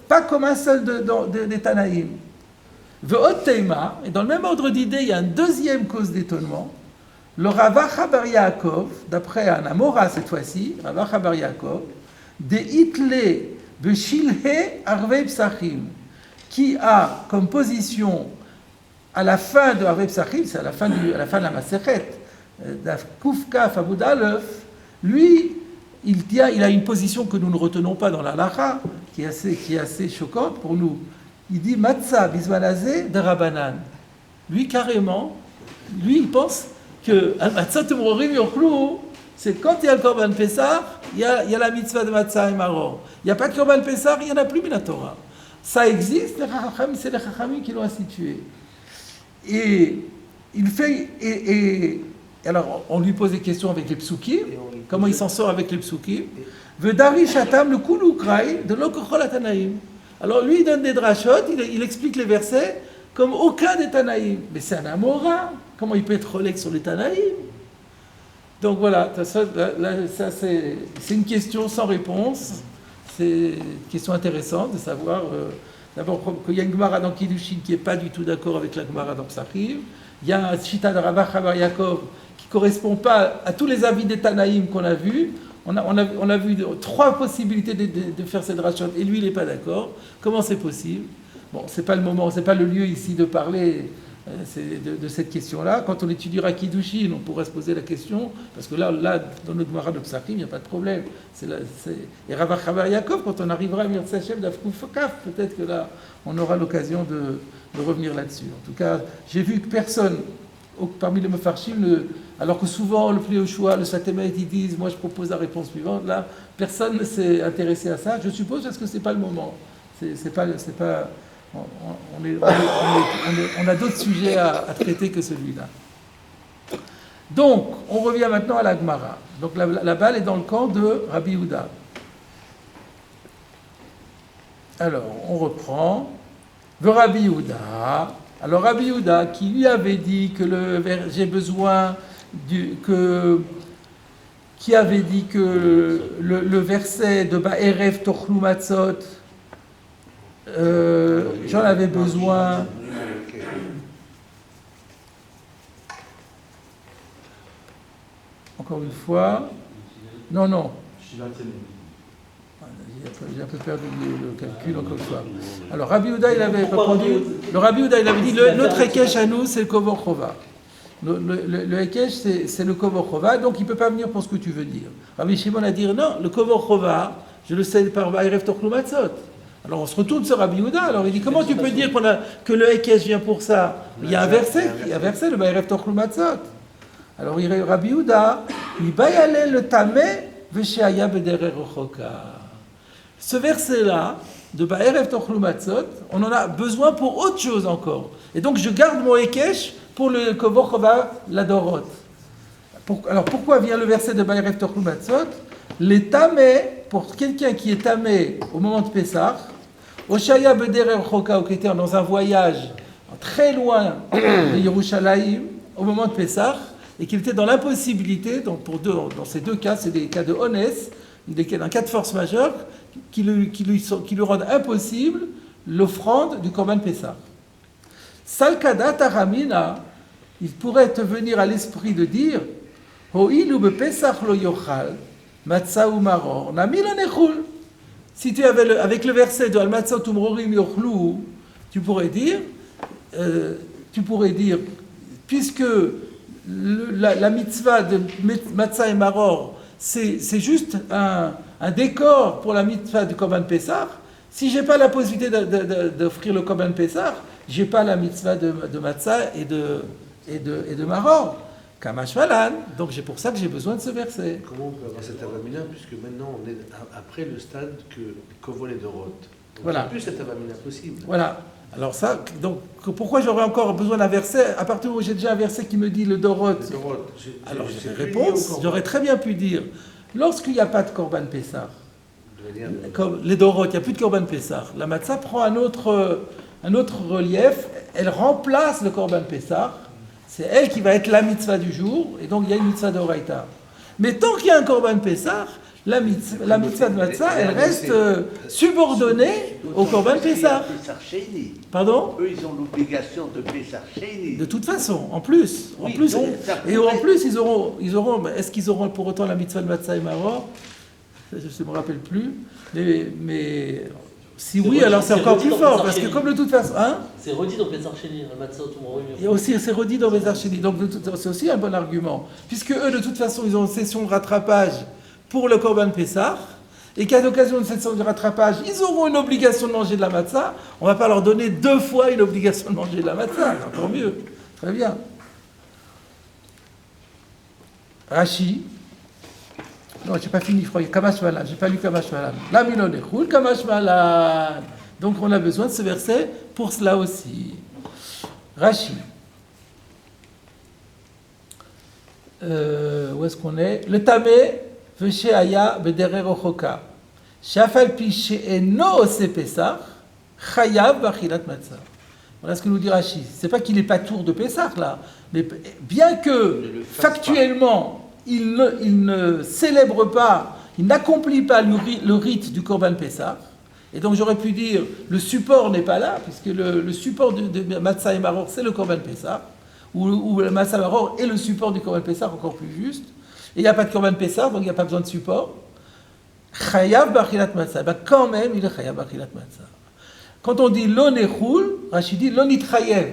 pas comme un seul des Tanaïm. Ve'ot teima, et dans le même ordre d'idée, il y a une deuxième cause d'étonnement. Le Ravacha bar Yaakov, d'après un Amora cette fois-ci, Ravacha bar Yaakov, de Hitle beshilhe arvei psachim, qui a comme position à la fin de arvei psachim, c'est à la fin de la Masechet, Kufkaf Amud Aleph, lui, il a une position que nous ne retenons pas dans la Lacha, qui est assez choquante pour nous. Il dit Matzah Bizman Hazeh de Rabbanan. Lui, carrément, il pense que Matzah Temrorim Yochlu, c'est quand il y a le Korban Pessah, il y a la mitzvah de Matzah et Maror. Il n'y a pas de Korban Pessah, il n'y en a plus Minatora. Ça existe, c'est les Chachamim qui l'ont institué. Et il fait. Alors, on lui pose des questions avec les psukim, comment il s'en sort avec les psukim. Vedari shatam le kulukrai de l'okochol atanaïm. Alors, lui, il donne des drachot, il explique les versets comme aucun des tanaïm. Mais c'est un amora, comment il peut être relègue sur les tanaïm? Donc voilà, ça c'est une question sans réponse. C'est une question intéressante de savoir, d'abord, qu'il y a une Gemara dans Kiddushin qui n'est pas du tout d'accord avec la Gemara dans Psachim. Il y a un Shita de Ravacha bar Yaakov qui ne correspond pas à tous les avis des Tanaïm qu'on a vus. On a vu 3 possibilités de faire cette rachot et lui, il n'est pas d'accord. Comment c'est possible? Bon, ce n'est pas le moment, ce n'est pas le lieu ici de parler de cette question-là. Quand on étudiera Kiddushin, on pourra se poser la question, parce que là dans notre Gemara de Psachim, il n'y a pas de problème. Et Ravacha bar Yaakov, quand on arrivera à Mirtz Hashem d'Afkufakaf, peut-être que là, on aura l'occasion de revenir là-dessus. En tout cas, j'ai vu que personne, parmi les Mefarshim, alors que souvent le Pli Yoshua, le Satemet, ils disent, moi je propose la réponse suivante, là, personne ne s'est intéressé à ça, je suppose parce que ce n'est pas le moment. On a d'autres sujets à traiter que celui-là. Donc, on revient maintenant à la Gemara. Donc la balle est dans le camp de Rabbi Yehuda. Alors, on reprend. Rabbi Yehuda, Alors Rabbi Yehuda, qui lui avait dit que j'ai besoin qui avait dit que le verset de Ba'erev Tochlu Matzot, j'en avais besoin. Encore une fois. Non. J'ai un peu perdu le calcul encore une fois. Alors Rabbi Yehuda, il avait répondu. Le Rabbi Yehuda, il avait dit notre Hekesh à nous, c'est le Kovor Chova. Le Hekesh, c'est le Kovor Chova, donc il ne peut pas venir pour ce que tu veux dire. Rabbi Shimon a dit non, le Kovor Chova, je le sais par Ba'erev Tochlu Matzot. Alors on se retourne sur Rabbi Yehuda. Alors il dit comment tu peux dire que le Hekesh vient pour ça? Il y a un verset, le Ba'erev Tochlu Matzot. Alors Rabbi Yehuda, il bayalel le tameh v'she'aya b'derer rochoka. Ce verset-là, de Ba'erev Tochlu Matzot, on en a besoin pour autre chose encore. Et donc je garde mon Hekesh pour le Kovor Chova Ladorot. Alors pourquoi vient le verset de Ba'erev Tochlu Matzot? Les tameh, pour quelqu'un qui est tameh au moment de Pessah, Oshaya b'derer rochoka, ou qui était dans un voyage très loin de Yerushalayim, au moment de Pessah, et qu'il était dans l'impossibilité, donc dans ces deux cas, c'est des cas de honest, un cas de force majeure, qui lui rendent impossible l'offrande du Korban Pessah. Salkada Taramina, il pourrait te venir à l'esprit de dire Ho'ilu bepesach lo yochal, matzah ou maror, nami lo nechul. Si tu avais avec le verset de Al matzot umrorim yochlu, tu pourrais dire, puisque la mitzvah de matzah et maror, c'est juste un décor pour la mitzvah du Korban Pessah. Si je n'ai pas la possibilité d'offrir le Korban Pessah, je n'ai pas la mitzvah de matzah et de maror. Kamash Malan. Donc c'est pour ça que j'ai besoin de ce verset. Comment on peut avoir cette avamina, puisque maintenant on est après le stade que Kovol et Dorot. Voilà. Il n'y a plus cette avamina possible. Voilà. Alors ça, donc pourquoi j'aurais encore besoin d'un verset à partir où j'ai déjà un verset qui me dit le Dorot? Alors j'ai une réponse, j'aurais très bien pu dire, lorsqu'il n'y a pas de Korban Pessah, comme les Dorot, il n'y a plus de Korban Pessah, la matzah prend un autre relief, elle remplace le Korban Pessah, c'est elle qui va être la mitzvah du jour, et donc il y a une mitzvah d'Oraita. Mais tant qu'il y a un Korban Pessah, la mitzvah de matzah, elle reste subordonnée au Korban Pessah. Pardon? Eux, ils ont l'obligation de Pessah Sheni. De toute façon, en plus. Oui, En plus donc, et en plus, ils auront. Est-ce qu'ils auront pour autant la mitzvah de matzah et maror? Je ne me rappelle plus. Mais si oui, alors c'est encore plus fort. Parce que comme de toute façon. Hein? C'est redit dans Pessah Sheni, le matzot umrorim. Et aussi, c'est redit dans Pessah Sheni. Donc c'est aussi un bon argument. Puisque eux, de toute façon, ils ont une session de rattrapage pour le Korban Pessah, et qu'à l'occasion de cette session de rattrapage, ils auront une obligation de manger de la matzah, on ne va pas leur donner 2 fois une obligation de manger de la matzah, encore mieux. Très bien. Rashi. Non, je n'ai pas fini, je crois. Kamash Malan, je n'ai pas lu Kamash Malan. La milon echul, Kamash Malan. Donc on a besoin de ce verset pour cela aussi. Rashi. Où est-ce qu'on est? Le tamé. V'she'aya b'derer rochoka. Shafal pi she'eno ose Pesach, chayav b'achilat matzah. Voilà ce que nous dit Rashi. C'est pas qu'il n'est pas tour de Pesach là, mais bien que factuellement il ne célèbre pas, il n'accomplit pas le rite du Korban Pesach, et donc j'aurais pu dire le support n'est pas là, puisque le support de matzah et maror c'est le Korban Pesach, ou le matzah et maror est le support du Korban Pesach, encore plus juste. Et il n'y a pas de Korban Pessah, donc il n'y a pas besoin de support. Chayav b'achilat matzah. Ben quand même, il est chayav b'achilat matzah. Quand on dit lo nechul, Rachid dit lo nitchayev.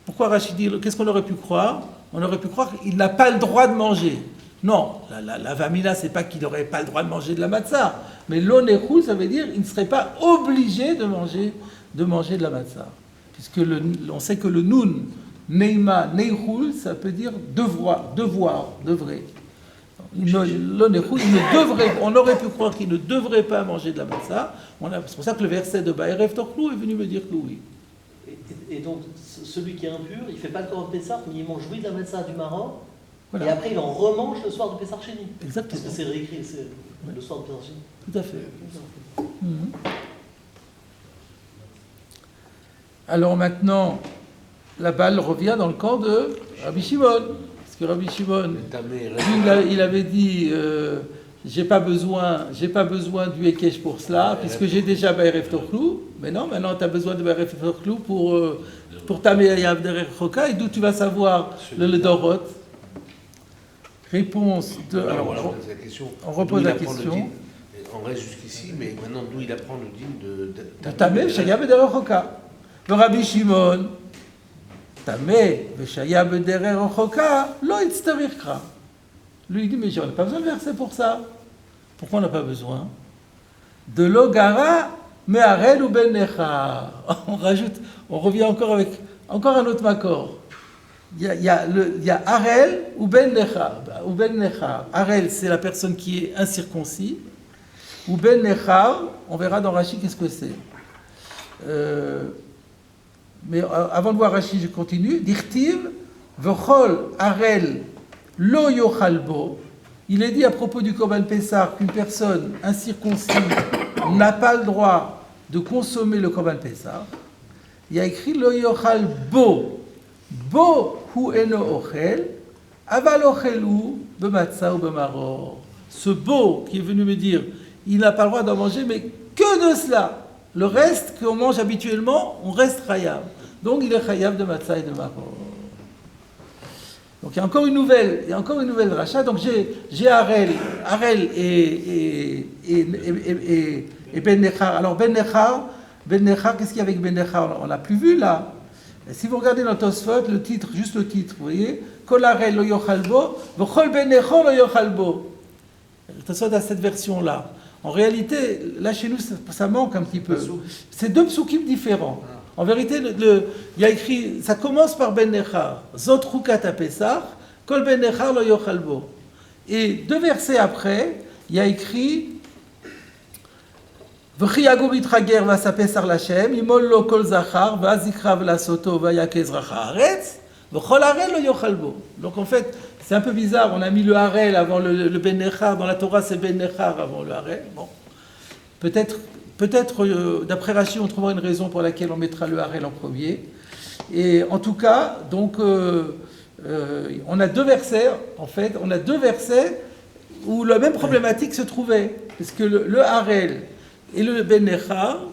Pourquoi Rachid dit, qu'est-ce qu'on aurait pu croire? On aurait pu croire qu'il n'a pas le droit de manger. Non, la vamina, c'est pas qu'il n'aurait pas le droit de manger de la matzah. Mais lo nechul, ça veut dire qu'il ne serait pas obligé de manger de la matzah. Puisque on sait que le nun, neima, neichul, ça peut dire devoir, devrait. On aurait pu croire qu'il ne devrait pas manger de la matzah. C'est pour ça que le verset de Ba'erev Tochlu est venu me dire que oui. Et donc, celui qui est impur, il ne fait pas le Korban Pessah, mais il mange oui de la matzah du maror, Voilà. et après il en remange le soir de Pessah Sheni. Exactement. Parce que c'est réécrit, c'est le soir de Pessah Sheni. Tout à fait. Alors maintenant, la balle revient dans le camp de Rabbi Shimon. Parce que Rabbi Shimon, Le tamé reste. lui, il avait dit j'ai pas besoin du Ekech pour cela, puisque j'ai déjà Ba'erev Tochlou. Mais non, maintenant tu as besoin de Ba'erev Tochlou pour Tamé Yav Derech Choka. Et d'où tu vas savoir le Dorot? Réponse de. Alors, Voilà, on pose la question. on repose D'où la il apprend le question. din. On reste jusqu'ici, mais maintenant d'où il apprend le din de Tamé Shaya Derech Choka. Le Rabbi Shimon, Tamé Shaya Derech Choka, lo itztarichra. Lui, il dit, mais on n'a pas besoin de verset pour ça. Pourquoi on n'a pas besoin? De l'ogara, me'arel ou ben nechar. On revient encore avec un autre makor. Il y a arel ou ben nechar. Arel, c'est la personne qui est incirconcis. Ou ben nechar, on verra dans Rashi qu'est-ce que c'est. Mais avant de voir Rashi, je continue. Dirtiv, v'chol arel lo yochalbo. Il est dit à propos du Korban Pessah qu'une personne incirconcis n'a pas le droit de consommer le Korban Pessah. Il y a écrit lo yochalbo. Bo hu eno ochel, aval ochelu b'matzah ou b'maror. Ce bo qui est venu me dire, il n'a pas le droit d'en manger, mais que de cela. Le reste qu'on mange habituellement, on reste chayav. Donc il est chayav de matzah et de maror. Donc il y a encore une nouvelle rachat. Donc j'ai Arel et Ben Nechar. Alors Ben Nechar, qu'est-ce qu'il y a avec Ben Nechar? On l'a plus vu là. Et si vous regardez dans Tosfot, le titre, juste le titre, vous voyez, Kol Arel lo yochalbo, v'chol Ben Nechor lo yochalbo. Tosfot a cette version-là. En réalité, là chez nous, ça manque un petit peu. C'est deux psukim différents. En vérité, il y a écrit, ça commence par Ben Nechar, Zot Rukat Pesach, Kol Ben Nechar lo yochalbo. Et deux versets après, il y a écrit V'chi yagur itrager v'asapesar l'Hashem, imol lo kol zachar, v'azikra v'lasoto v'yakez racha haaretz, v'chol harel lo yochalbo. Donc en fait, c'est un peu bizarre, on a mis le harel avant le Ben Nechar, dans la Torah c'est Ben Nechar avant le harel. Bon, peut-être d'après Rashi, on trouvera une raison pour laquelle on mettra le harel en premier. Et en tout cas, donc, on a deux versets, en fait, où la même problématique se trouvait. Parce que le harel et le ben nechar, je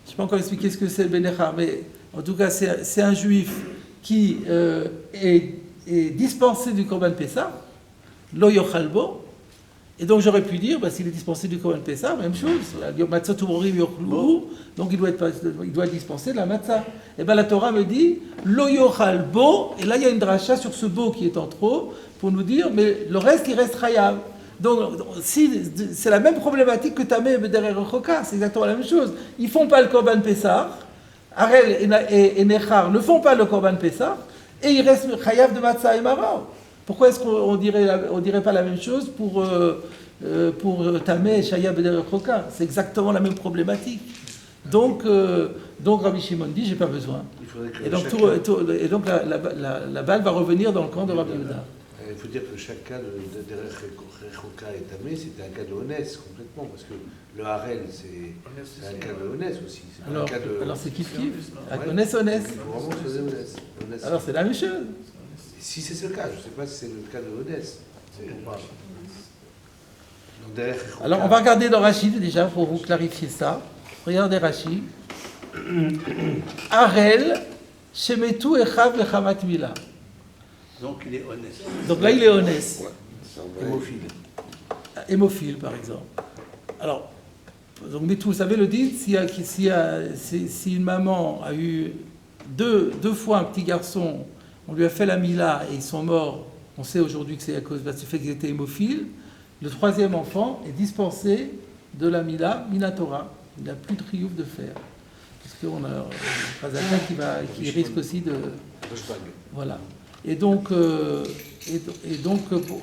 ne sais pas encore expliquer ce que c'est le ben nechar, mais en tout cas, c'est un juif qui est dispensé du Korban Pessah, lo yochalbo. Et donc j'aurais pu dire, s'il est dispensé du Korban Pessah, même chose, donc il doit être dispensé de la matzah. Et bien la Torah me dit, lo yochalbo, et là il y a une dracha sur ce bo qui est en trop, pour nous dire, mais le reste il reste chayav. Donc si, c'est la même problématique que Tamé derrière Choka, c'est exactement la même chose. Ils ne font pas le Korban Pessah, Arel et Nechar ne font pas le Korban Pessah, et il reste chayav de matzah et maror. Pourquoi est-ce qu'on dirait pas la même chose pour Tamé et Shaya Beder Choka? C'est exactement la même problématique. Donc Rabbi Shimon dit, j'ai pas besoin. Et donc la balle va revenir dans le camp de Rabbi Yehuda. Il faut dire que chaque cas de Choka et Tamé, c'était un cas de Honès complètement, parce que le Harel, c'est un cas de Honès aussi. Alors c'est kiff. Honès. Vraiment, c'est Honès. Alors c'est la même chose. Si c'est ce cas, je ne sais pas si c'est le cas de Honès. Alors on va regarder dans Rachid déjà pour vous clarifier ça. Regardez Rachid. Arel, Shemetu Echav Lechamat Mila. Donc il est honnête. Donc là il est honnête. Hémophile. Hémophile par exemple. Alors, donc, mais vous savez le dit, si une maman a eu deux fois un petit garçon, on lui a fait la mila et ils sont morts, on sait aujourd'hui que c'est à cause du fait qu'ils étaient hémophiles, le troisième enfant est dispensé de la mila, Minatora. Il n'a plus de triomphe de fer. Parce qu'on a Khazaka qui risque aussi de... Voilà. Et donc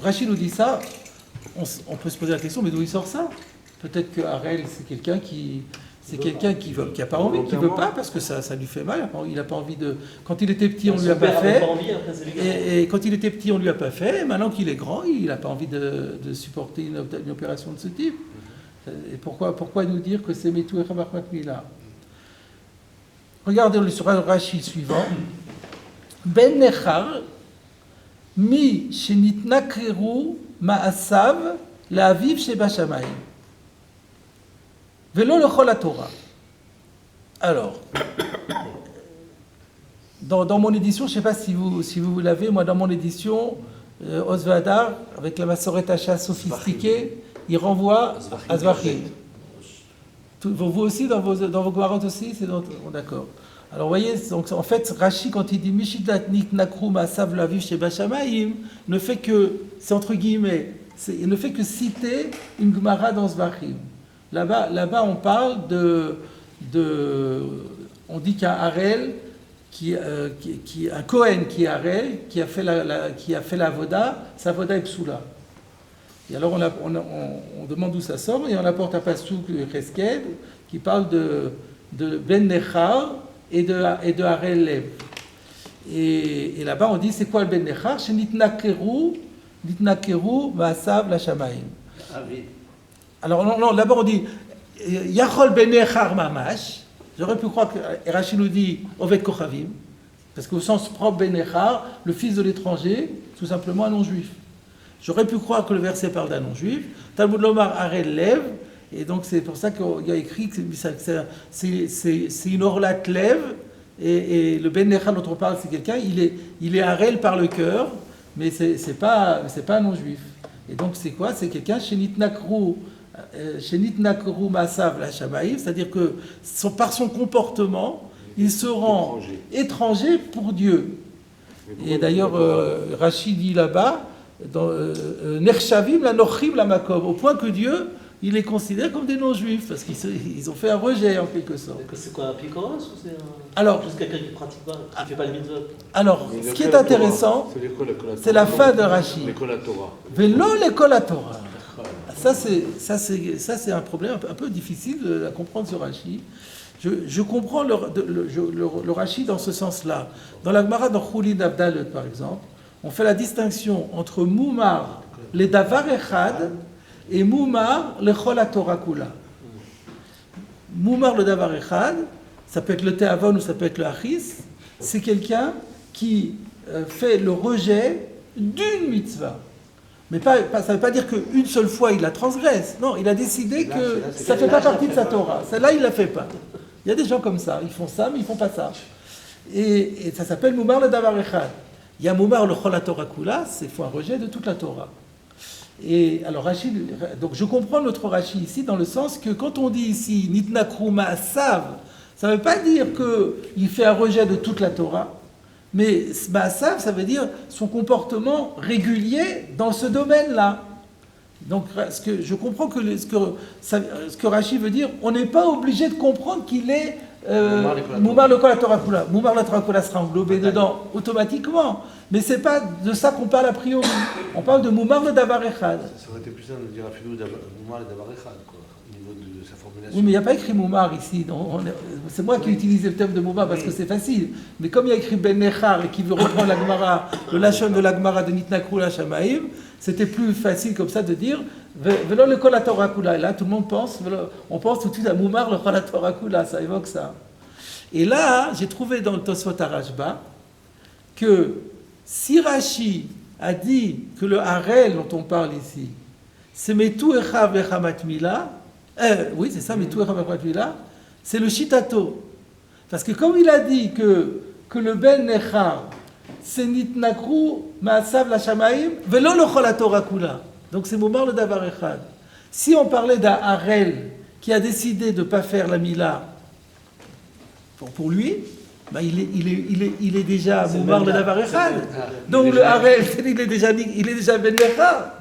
Rachid nous dit ça, on peut se poser la question, mais d'où il sort ça? Peut-être que Harel, c'est quelqu'un qui n'a pas envie, qui ne veut pas, parce que ça lui fait mal. Il n'a pas envie de... Quand il était petit, on ne lui a pas fait. Et quand il était petit, on ne lui a pas fait. Et maintenant qu'il est grand, il n'a pas envie de supporter une opération de ce type. Et pourquoi nous dire que c'est Metou et Chabarmat Mila? Regardez sur le Rashi suivant. Ben Nechar, mi shenitnakreru ma'asav la'aviv sheba shamayim. Velo lechol haTorah. Alors, dans mon édition, je ne sais pas si vous l'avez, moi dans mon édition, Osvadar, avec la Massoret Hacha sophistiquée, il renvoie à Zvachim. Vous aussi, dans vos Guarot aussi, c'est d'accord. Alors, vous voyez, donc, en fait, Rashi, quand il dit Mishidatnik Nakrum Asav Laviv Sheba Shamayim, ne fait que, c'est entre guillemets, il ne fait que citer une Gemara dans Zvachim. Là-bas, on parle on dit qu'un Harel, un Kohen qui est Harel, qui a fait la Voda, sa Voda est Psoula. Et alors on demande d'où ça sort, et on apporte un Passouk Chesked qui parle de Ben Nechar et de Harel Lev. Et là-bas on dit c'est quoi le Ben Nechar? C'est Nitnakeru Maasav la Shamayim. Alors non, d'abord on dit Yachol Ben Nechar Mamash. J'aurais pu croire que Rashi nous dit Oved Kochavim, parce qu'au sens propre Ben Nechar, le fils de l'étranger, tout simplement un non-juif. J'aurais pu croire que le verset parle d'un non-juif. Talmud Lomar Harel Lev, et donc c'est pour ça qu'il y a écrit que c'est une orlat Lev, et le Ben Nechar dont on parle, c'est quelqu'un, il est Harel par le cœur, mais c'est pas un non-juif. Et donc c'est quoi? C'est quelqu'un chez Nitnakru Maasav la Shamayim, c'est-à-dire que par son comportement, il se rend étranger pour Dieu. Et d'ailleurs, Rashi dit là-bas, Nershavim la Nochim la Makom, au point que Dieu, il les considère comme des non-juifs, parce qu'ils ont fait un rejet en quelque sorte. C'est quoi, un picoros ou c'est juste quelqu'un qui ne pratique pas, qui ne fait pas le mitzvot? Alors, ce qui est intéressant, c'est la fin de Rashi. L'école à Torah. Vélo l'école à Torah. Ça, c'est un problème un peu difficile à comprendre sur Rashi. Je comprends le Rashi dans ce sens-là. Dans la Gemara, dans Choulin Abdalet, par exemple, on fait la distinction entre Moumar, les Davar Echad, et Moumar, le Chol HaTorah Kula. Moumar, le Davar Echad, ça peut être le Tehavon ou ça peut être le Achis, c'est quelqu'un qui fait le rejet d'une mitzvah. Mais ça ne veut pas dire qu'une seule fois il la transgresse. Non, il a décidé que ça ne fait pas partie de sa Torah. Celle-là, il ne la fait pas. Il y a des gens comme ça, ils font ça, mais ils ne font pas ça. Et ça s'appelle Moumar le Davar Echad. Il y a Moumar le Chol HaTorah Kula, c'est un rejet de toute la Torah. Et alors donc je comprends notre Rashi ici dans le sens que quand on dit ici Nitnakru Maasav, ça ne veut pas dire qu'il fait un rejet de toute la Torah. Mais Maasav, ça veut dire son comportement régulier dans ce domaine-là. Donc, je comprends que ce que Rashi veut dire, on n'est pas obligé de comprendre qu'il est Moumar le Kol Torah Kula. Moumar le Torah Kula sera englobé dedans automatiquement. Mais ce n'est pas de ça qu'on parle a priori. On parle de Moumar le Davar Echad. Ça aurait été plus simple de dire Afilou Moumar le Davar Echad, quoi, au niveau de sa formulation. Oui, mais il n'y a pas écrit Moumar ici. C'est moi qui ai utilisé le terme de Moumar parce que c'est facile. Mais comme il y a écrit Ben Nechar et qui veut reprendre la Gemara, le Lachon de la Gemara de Nitnakru la Shamayim, c'était plus facile comme ça de dire Velo le Kol HaTorah Kula. Et là, tout le monde pense, on pense tout de suite à Moumar le Kol HaTorah Kula, ça évoque ça. Et là, j'ai trouvé dans le Tosfot Arashba que si Rashi a dit que le Harel dont on parle ici, c'est Metu Echav Echamat Mila, oui, c'est ça, Metu Echav Echamat Mila, c'est le Shitato. Parce que comme il a dit que le Ben Nechar, c'est Nitnakru Maasav la Shamayim, Velo le Chol HaTorah Kula. Donc c'est Moumar le Davar Echad. Si on parlait d'un Harel qui a décidé de ne pas faire la Mila pour lui, ben il est déjà Moumar le Davar Echad. Donc le Harel, il est déjà Ben Nechar.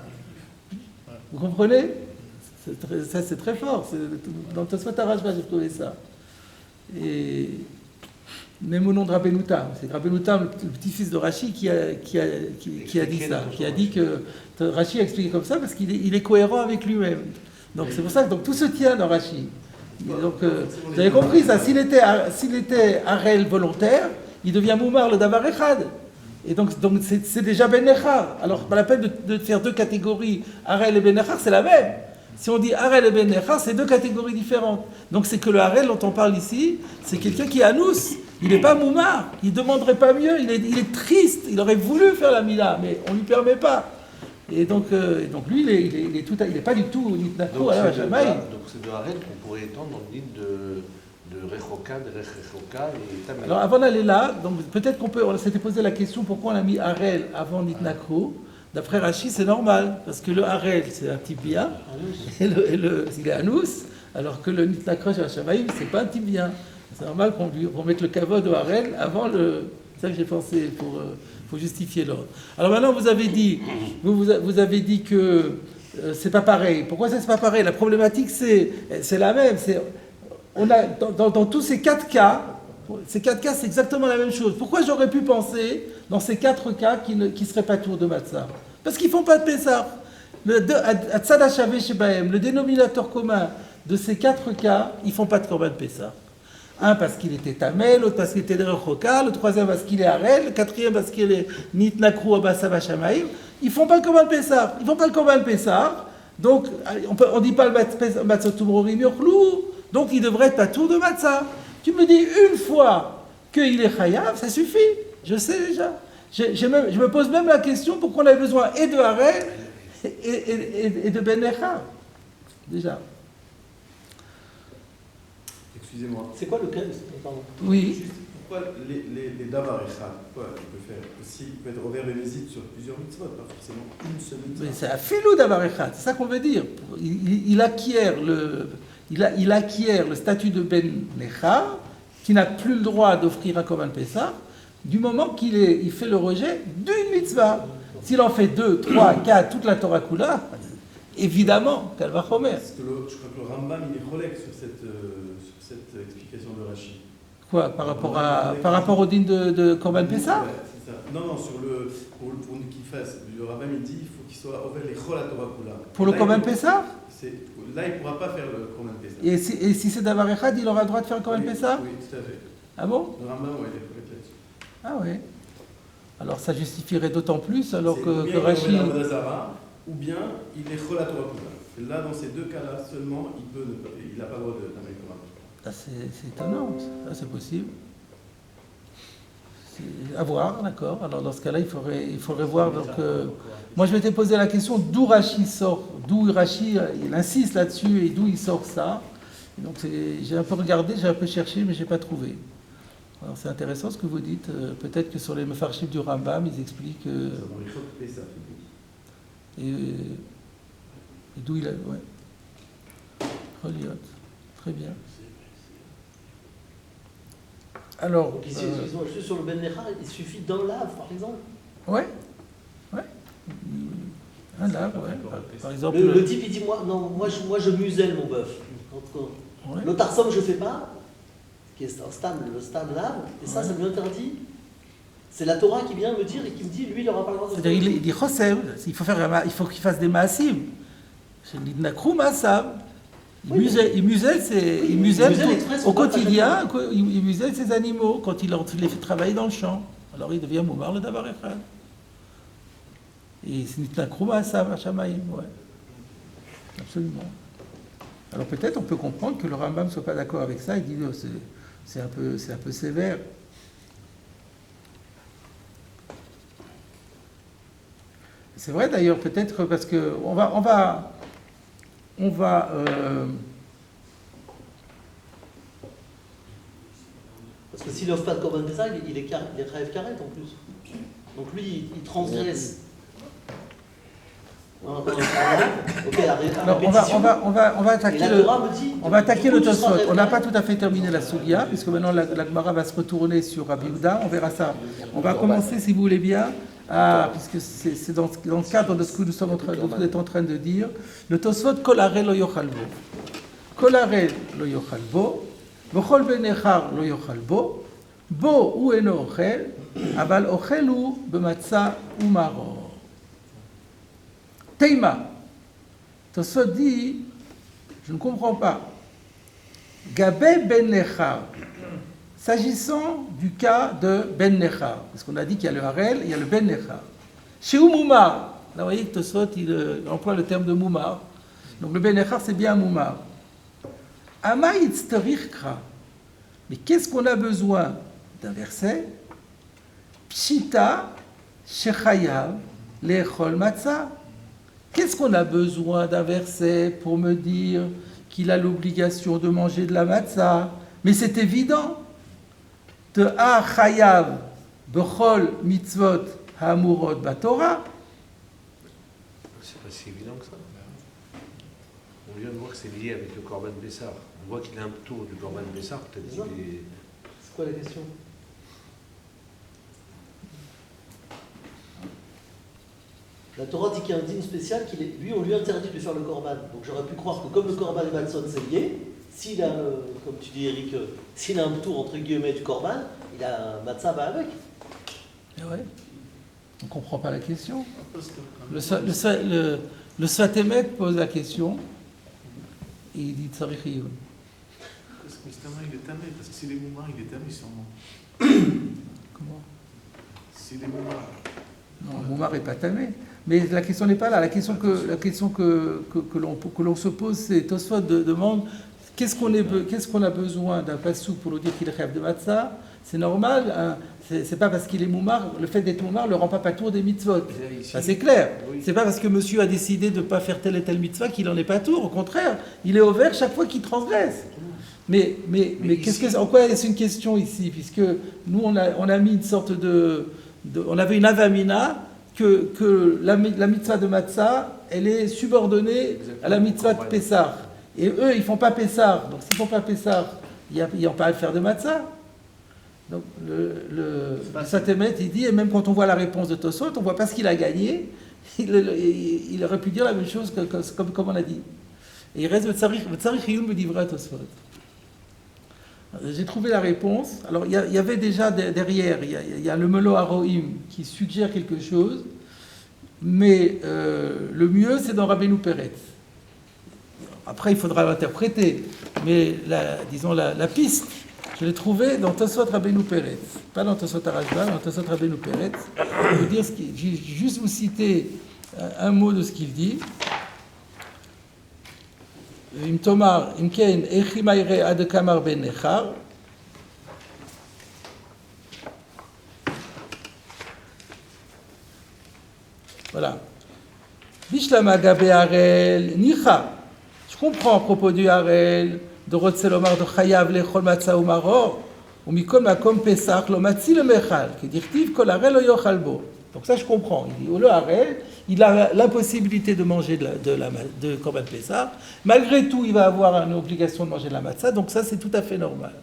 Vous comprenez? Ça c'est très fort. Dans Tosfot Arashba, j'ai trouvé ça. Et même au nom de Rabbeinu Tam, c'est Rabbeinu Tam, le petit-fils de Rashi, qui a dit ça, qui a dit que Rashi a expliqué comme ça parce qu'il est cohérent avec lui-même. Donc c'est pour ça que tout se tient dans Rashi. Donc vous avez compris ça, s'il était Harel volontaire, il devient Moumar le Davar Echad. Et donc c'est déjà Ben Nechar. Alors pas la peine de faire deux catégories, Harel et Ben Nechar, c'est la même. Si on dit Harel et Ben Nechar, c'est deux catégories différentes. Donc c'est que le Harel dont on parle ici, c'est quelqu'un qui est Anous, Il n'est pas moumar, il ne demanderait pas mieux, il est triste, il aurait voulu faire la mila, mais on ne lui permet pas. Et donc lui, il n'est pas du tout nitnakro à la Shamaï. Donc c'est de Harel qu'on pourrait étendre dans le livre de Rechoka, de Rechoka et Tamel. Alors avant d'aller là, donc peut-être on s'était posé la question pourquoi on a mis Harel avant nitnakro. D'après Rashi, c'est normal, parce que le Harel, c'est un tibia, et il est anous, alors que le nitnakro chez Shamaï, c'est pas un tibia. C'est normal qu'on mette le kavod au Harel avant le... C'est ça que j'ai pensé pour justifier l'ordre. Alors maintenant, vous avez dit que c'est pas pareil. Pourquoi c'est pas pareil? La problématique, c'est la même. On a, dans tous ces 4 cas, c'est exactement la même chose. Pourquoi j'aurais pu penser, dans ces 4 cas, qu'ils ne seraient pas tour de matzah? Parce qu'ils ne font pas de Pessah. Le dénominateur commun de ces 4 cas, ils ne font pas de korban Pessah. Un parce qu'il était tamel, l'autre parce qu'il était derechoka, le troisième parce qu'il est harel, le quatrième parce qu'il est nitnakru abasava shamaïm. Ils font pas le korban Pessah. Ils font pas le korban Pessah. Donc on dit pas le matzot tumrorim yochlou. Donc il devrait être pas tour de matzah. Tu me dis une fois qu'il est chayav, ça suffit. Je sais déjà. Je me pose même la question pourquoi on avait besoin et de harel et de ben necha. Déjà. Excusez-moi. C'est quoi le cas? Pardon. Oui. Juste, pourquoi les davar echad, pourquoi il peut faire aussi, il peut être revers et mésite sur plusieurs mitzvot, pas forcément une seule mitzvah. Mais c'est un filou d'avar echad, c'est ça qu'on veut dire. Il acquiert le statut de ben necha, qui n'a plus le droit d'offrir un korban Pessah, du moment qu'il fait le rejet d'une mitzvah. S'il en fait 2, 3, 4, toute la Torah Kula, évidemment, qu'elle va chomer. Je crois que le Rambam, il est cholek sur cette explication de Rashi. Quoi, par rapport au din de Korban Pessah? Ouais, c'est ça. Non, pour qu'il fasse, le Rambam, il dit il faut qu'il soit ouvert les chol à Torah Kula. Pour le Korban Pessah? Là, il ne pourra pas faire le Korban Pessah. Et si c'est d'avar echad, il aura le droit de faire le Korban Pessah? Oui, tout à fait. Ah bon? Le Rambam, ouais, il est cholek là-dessus. Ah oui. Alors ça justifierait d'autant plus, alors C'est que ou bien Rashi... il est Avodah Zarah, ou bien il est chol à Torah Kula. Et là, dans ces 2 cas-là seulement, il n'a pas le droit d'amener le Korban. Ah, c'est étonnant, ça c'est possible. À voir, d'accord. Alors dans ce cas-là, il faudrait voir. Donc, moi je m'étais posé la question d'où Rashi sort, d'où Rashi il insiste là-dessus et d'où il sort ça. Et donc j'ai un peu regardé, j'ai un peu cherché, mais j'ai pas trouvé. Alors c'est intéressant ce que vous dites. Peut-être que sur les mefarshim du Rambam, ils expliquent. Et d'où il a. Ouais. Reliot. Très bien. Alors. Donc ici, excusez-moi, juste sur le Ben Necha, il suffit d'un lave, par exemple. Ouais. Un lave, ouais. Par exemple. Le type, il dit moi je muselle mon bœuf. Ouais. Le tarsam, je ne fais pas, qui est un stam, le stam lave, et ça, Ouais. ça lui interdit. C'est la Torah qui vient me dire et qui me dit, lui, il n'aura pas le droit de faire. C'est-à-dire, il dit Chosem, il faut qu'il fasse des maasim. C'est l'idnakru maasav. Il muselle au quotidien, il muselle ses animaux quand il les fait travailler dans le champ. Alors il devient moumar le davar echad. Et c'est l'idnakru maasav à Shamaïm, ouais. Absolument. Alors peut-être on peut comprendre que le Rambam ne soit pas d'accord avec ça, il dit oh, c'est un peu sévère. C'est vrai d'ailleurs, peut-être parce que on va Parce que s'il n'offre pas de Korban Pessah, il est rêve carré en plus. Donc lui, il transgresse. Ok, alors on va attaquer le Tosfot. On n'a pas tout à fait terminé la Soulia, puisque maintenant la Gemara va se retourner sur Rabbi Yehuda. On verra ça. On va commencer, si vous voulez bien, puisque c'est dans le cadre de ce que vous êtes en train de dire. Le Tosfot, Kol Harel lo yochal bo. Kol Harel lo yochal bo. V'chol ben nechar lo yochal bo. Bo hu eno ochel, aval ochel hu b'matzah u'maror. Teima. Tosfot dit, je ne comprends pas. Gabé ben nechar. S'agissant du cas de ben nechar, parce qu'on a dit qu'il y a le harel, il y a le ben nechar. Chez Moumar, là vous voyez que Tosfot il emploie le terme de Moumar. Donc le ben nechar c'est bien Moumar. Ama itzterichkra. Mais qu'est-ce qu'on a besoin d'un verset. Pshita shechayav lechol matzah. Qu'est-ce qu'on a besoin d'un verset pour me dire qu'il a l'obligation de manger de la matzah? Mais c'est évident. Te'a chayav bechol mitzvot ha'amurot batorah. C'est pas si évident que ça. On vient de voir que c'est lié avec le Corban Bessar. On voit qu'il a un tour du Corban Bessar, peut-être qu'il est... C'est quoi la question? La Torah dit qu'il y a un dîme spécial, lui, on lui interdit de faire le korban. Donc j'aurais pu croire que comme le korban et Matzot, c'est lié, s'il a, comme tu dis Eric, s'il a un tour entre guillemets du korban, il a un matzah avec. Et ouais. On ne comprend pas la question. Le Sfatemet pose la question et il dit Tzarich Iyun. Parce que justement, il est tamé, parce que s'il est moumar, il est tamé sûrement. Comment? S'il est moumar. Non, Moumar n'est pas tamé. Mais la question n'est pas là. La question que l'on se pose, c'est Tosfot demande qu'est-ce qu'on a besoin d'un passouk pour nous dire qu'il rêve de matzah? C'est normal. Hein, c'est pas parce qu'il est moumar, le fait d'être moumar ne le rend pas patour des mitzvot. Ça c'est clair. Oui. C'est pas parce que monsieur a décidé de ne pas faire tel et tel mitzvah qu'il en est patour. Au contraire, il est ouvert chaque fois qu'il transgresse. Mais en quoi est-ce une question ici? Puisque nous on a mis une sorte on avait une avamina que la mitzvah de matzah, elle est subordonnée à la mitzvah de Pessah. Et eux, ils font pas Pessah. Donc s'ils font pas Pessah, il n'y a pas à faire de matzah. Donc le Satemet, il dit, et même quand on voit la réponse de Tosot, on voit pas ce qu'il a gagné. Il aurait pu dire la même chose comme on a dit. Et il reste le Tzarich Iyun me dit vrai Tosot. J'ai trouvé la réponse. Alors, il y avait déjà derrière, il y a le Melo Haroim qui suggère quelque chose, mais le mieux, c'est dans Rabbeinu Peretz. Après, il faudra l'interpréter, mais la piste, je l'ai trouvée dans Tosfot Rabbeinu Peretz. Pas dans Tosfot Rashba, dans Tosfot Rabbeinu Peretz. Je vais juste vous citer un mot de ce qu'il dit. Im tomar, im ken, echi ma'ire ad kamar ben nechar. Voilà. Bishlama gabe harel nicha. Je comprends à propos du harel, de Rotzelomar de chayav lechol matzah ou maror, ou mikol makom pesach lo matzi le mechal, qui dirtiv kol harel lo yochal bo. Donc ça je comprends. Il dit, le harel, il a l'impossibilité de manger de Korban Pessah. Malgré tout, il va avoir une obligation de manger de la matzah, donc ça, c'est tout à fait normal.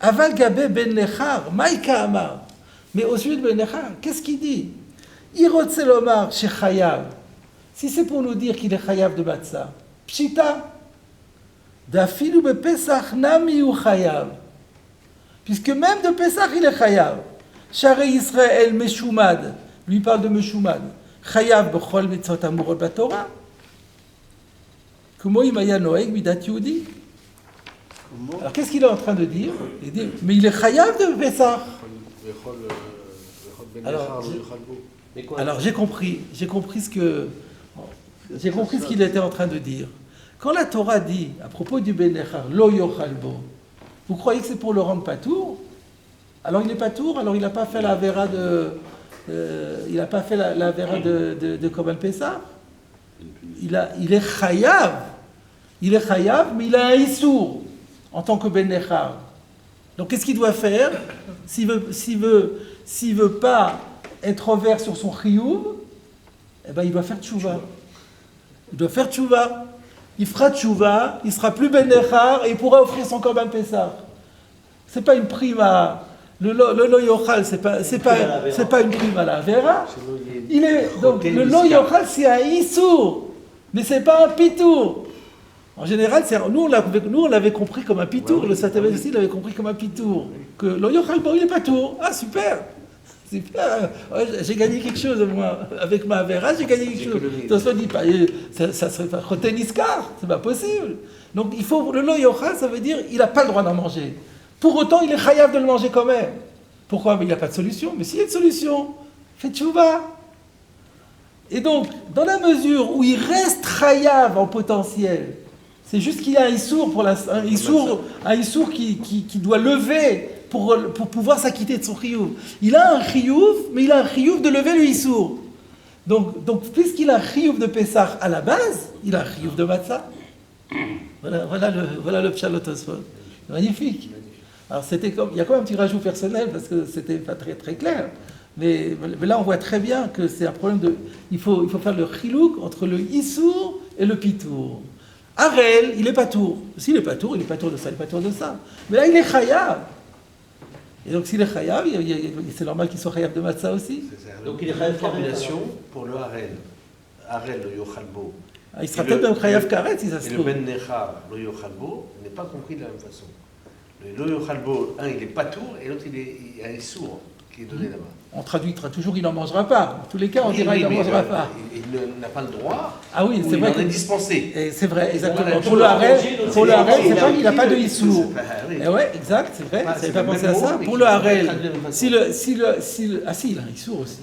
Aval Gabé Ben Nechar, Maïka Amar. Mais au sujet de Ben Nechar, qu'est-ce qu'il dit? Irotzelomar chez Chayav. Si c'est pour nous dire qu'il est Chayav de matzah, Pshita. Dafilu be Pesach Nami ou Chayav. Puisque même de Pesach, il est Chayav. Share Israël Meshumad. Lui parle de Meshumad. Chayav b'chol mitzvot amurot batorah. Comment il m'a noeg midat yehudi. Alors qu'est-ce qu'il est en train de dire? Il dit, mais il est chayav de Pessah. Alors j'ai compris ce qu'il était en train de dire. Quand la Torah dit à propos du Ben Nechar, lo yochal bo, vous croyez que c'est pour le rendre patour? Alors il n'est patour, alors il n'a pas fait la vera de Korban Pessah. Il est chayav. Il est chayav, mais il a un issour en tant que Ben Nechar. Donc qu'est-ce qu'il doit faire? S'il veut pas être ouvert sur son chiyuv, eh ben il doit faire tchouva. Il doit faire tchouva. Il fera tchouva, il sera plus Ben Nechar et il pourra offrir son Korban Pessah. C'est pas une prime à... Le lo yochal, c'est pas une prime à la vera. Donc le lo yochal, c'est un issour, mais c'est pas un pitour. En général, nous on l'avait compris comme un pitour. Le Satemet aussi l'avait compris comme un pitour. Que lo yochal, bon, il est pas tour. Ah super. Ouais, j'ai gagné quelque chose moi avec ma vera, j'ai gagné quelque chose. Ça se dit pas, ça serait pas choten iskar, c'est pas possible. Donc il faut le lo yochal, ça veut dire il n'a pas le droit d'en manger. Pour autant, il est chayav de le manger quand même. Pourquoi? Mais il n'y a pas de solution. Mais s'il y a une solution, faites tchouva. Et donc, dans la mesure où il reste chayav en potentiel, c'est juste qu'il y a un issour qui doit lever pour pouvoir s'acquitter de son chiyuv. Il a un chiyuv, mais il a un chiyuv de lever le issour. Donc puisqu'il a un chiyuv de Pessah à la base, il a un chiyuv de matzah. Voilà le pshalot Tosfot. Magnifique. Alors il y a quand même un petit rajout personnel parce que c'était pas très très clair. Mais là on voit très bien que c'est un problème de. Il faut faire le chilouk entre le issour et le pitour. Harel, il est patour. S'il est patour, il est patour de ça, il est patour de ça. Mais là il est chayav. Et donc s'il est chayav, c'est normal qu'il soit chayav de matzah aussi. Donc il est chayav combination pour le harel. Harel, le yochalbo. Il sera peut-être même chayav karet si ça se trouve. trouve. Et le ben nechar, le yochalbo, n'est pas compris de la même façon. Le yochalbo, un il est patour et l'autre il a un sourd qui est donné là-bas. On traduira toujours, il n'en mangera pas. En tous les cas, on dira il n'en mangera pas. Il n'a pas le droit. Ah oui, c'est vrai. Il en est dispensé. Et c'est vrai, exactement. Pour le harel, c'est vrai qu'il n'a pas de issour. Et ouais, exact, c'est vrai. Vous n'avez pas pensé à ça. Pour le harel, ah si, il a un issour aussi.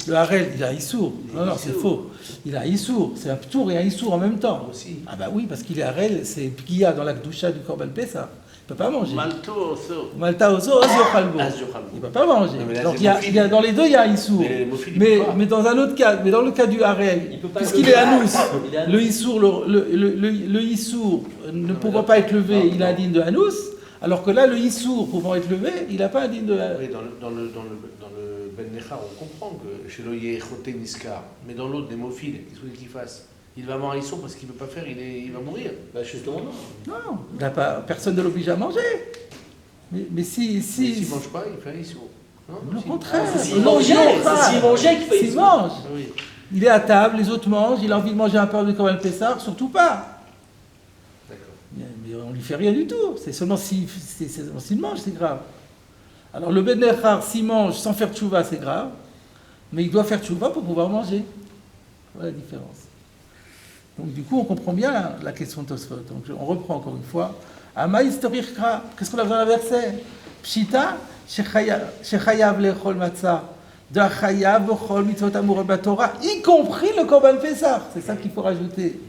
Le harel, il a un issour. Non, c'est faux. Il a un issour. C'est un ptour et un issour en même temps. Ah bah oui, parce qu'il est harel, c'est pgia dans la kdusha du korban Pessah. Il ne peut pas manger. Malta oso, yochalbo. Il ne peut pas manger. Donc dans les deux, il y a un issour. Mais dans un autre cas, mais dans le cas du harel, puisqu'il est anous, le issour ne pouvant pas être levé, il a un digne de anous, alors que là, le issour pouvant être levé, il n'a pas un digne de anous. Oui, dans le Ben Nechar, on comprend que chez le Yechoté Niskar, mais dans l'autre, démophile, qu'est-ce que qu'il fasse? Il va avoir un issour parce qu'il ne peut pas faire, il va mourir. Bah justement non. Non, personne ne l'oblige à manger. Mais s'il ne mange pas, il fait un issour. Au contraire. S'il mangeait, qu'il fait S'il mange. Oui. Il est à table, les autres mangent, il a envie de manger un peu de Korban Pessah, surtout pas. D'accord. Mais on ne lui fait rien du tout. C'est seulement s'il mange, c'est grave. Alors le Ben Nechar, s'il mange sans faire tchouva, c'est grave. Mais il doit faire tchouva pour pouvoir manger. Voilà la différence. Donc du coup, on comprend bien la question de Tosfot. Donc on reprend encore une fois. Ama historikra. Qu'est-ce qu'on a dans le verset? Pshita, shechayav lechol matzah, de chayav b'chol mitzvot amurot b'Torah, y compris le korban Pessah. C'est ça qu'il faut rajouter.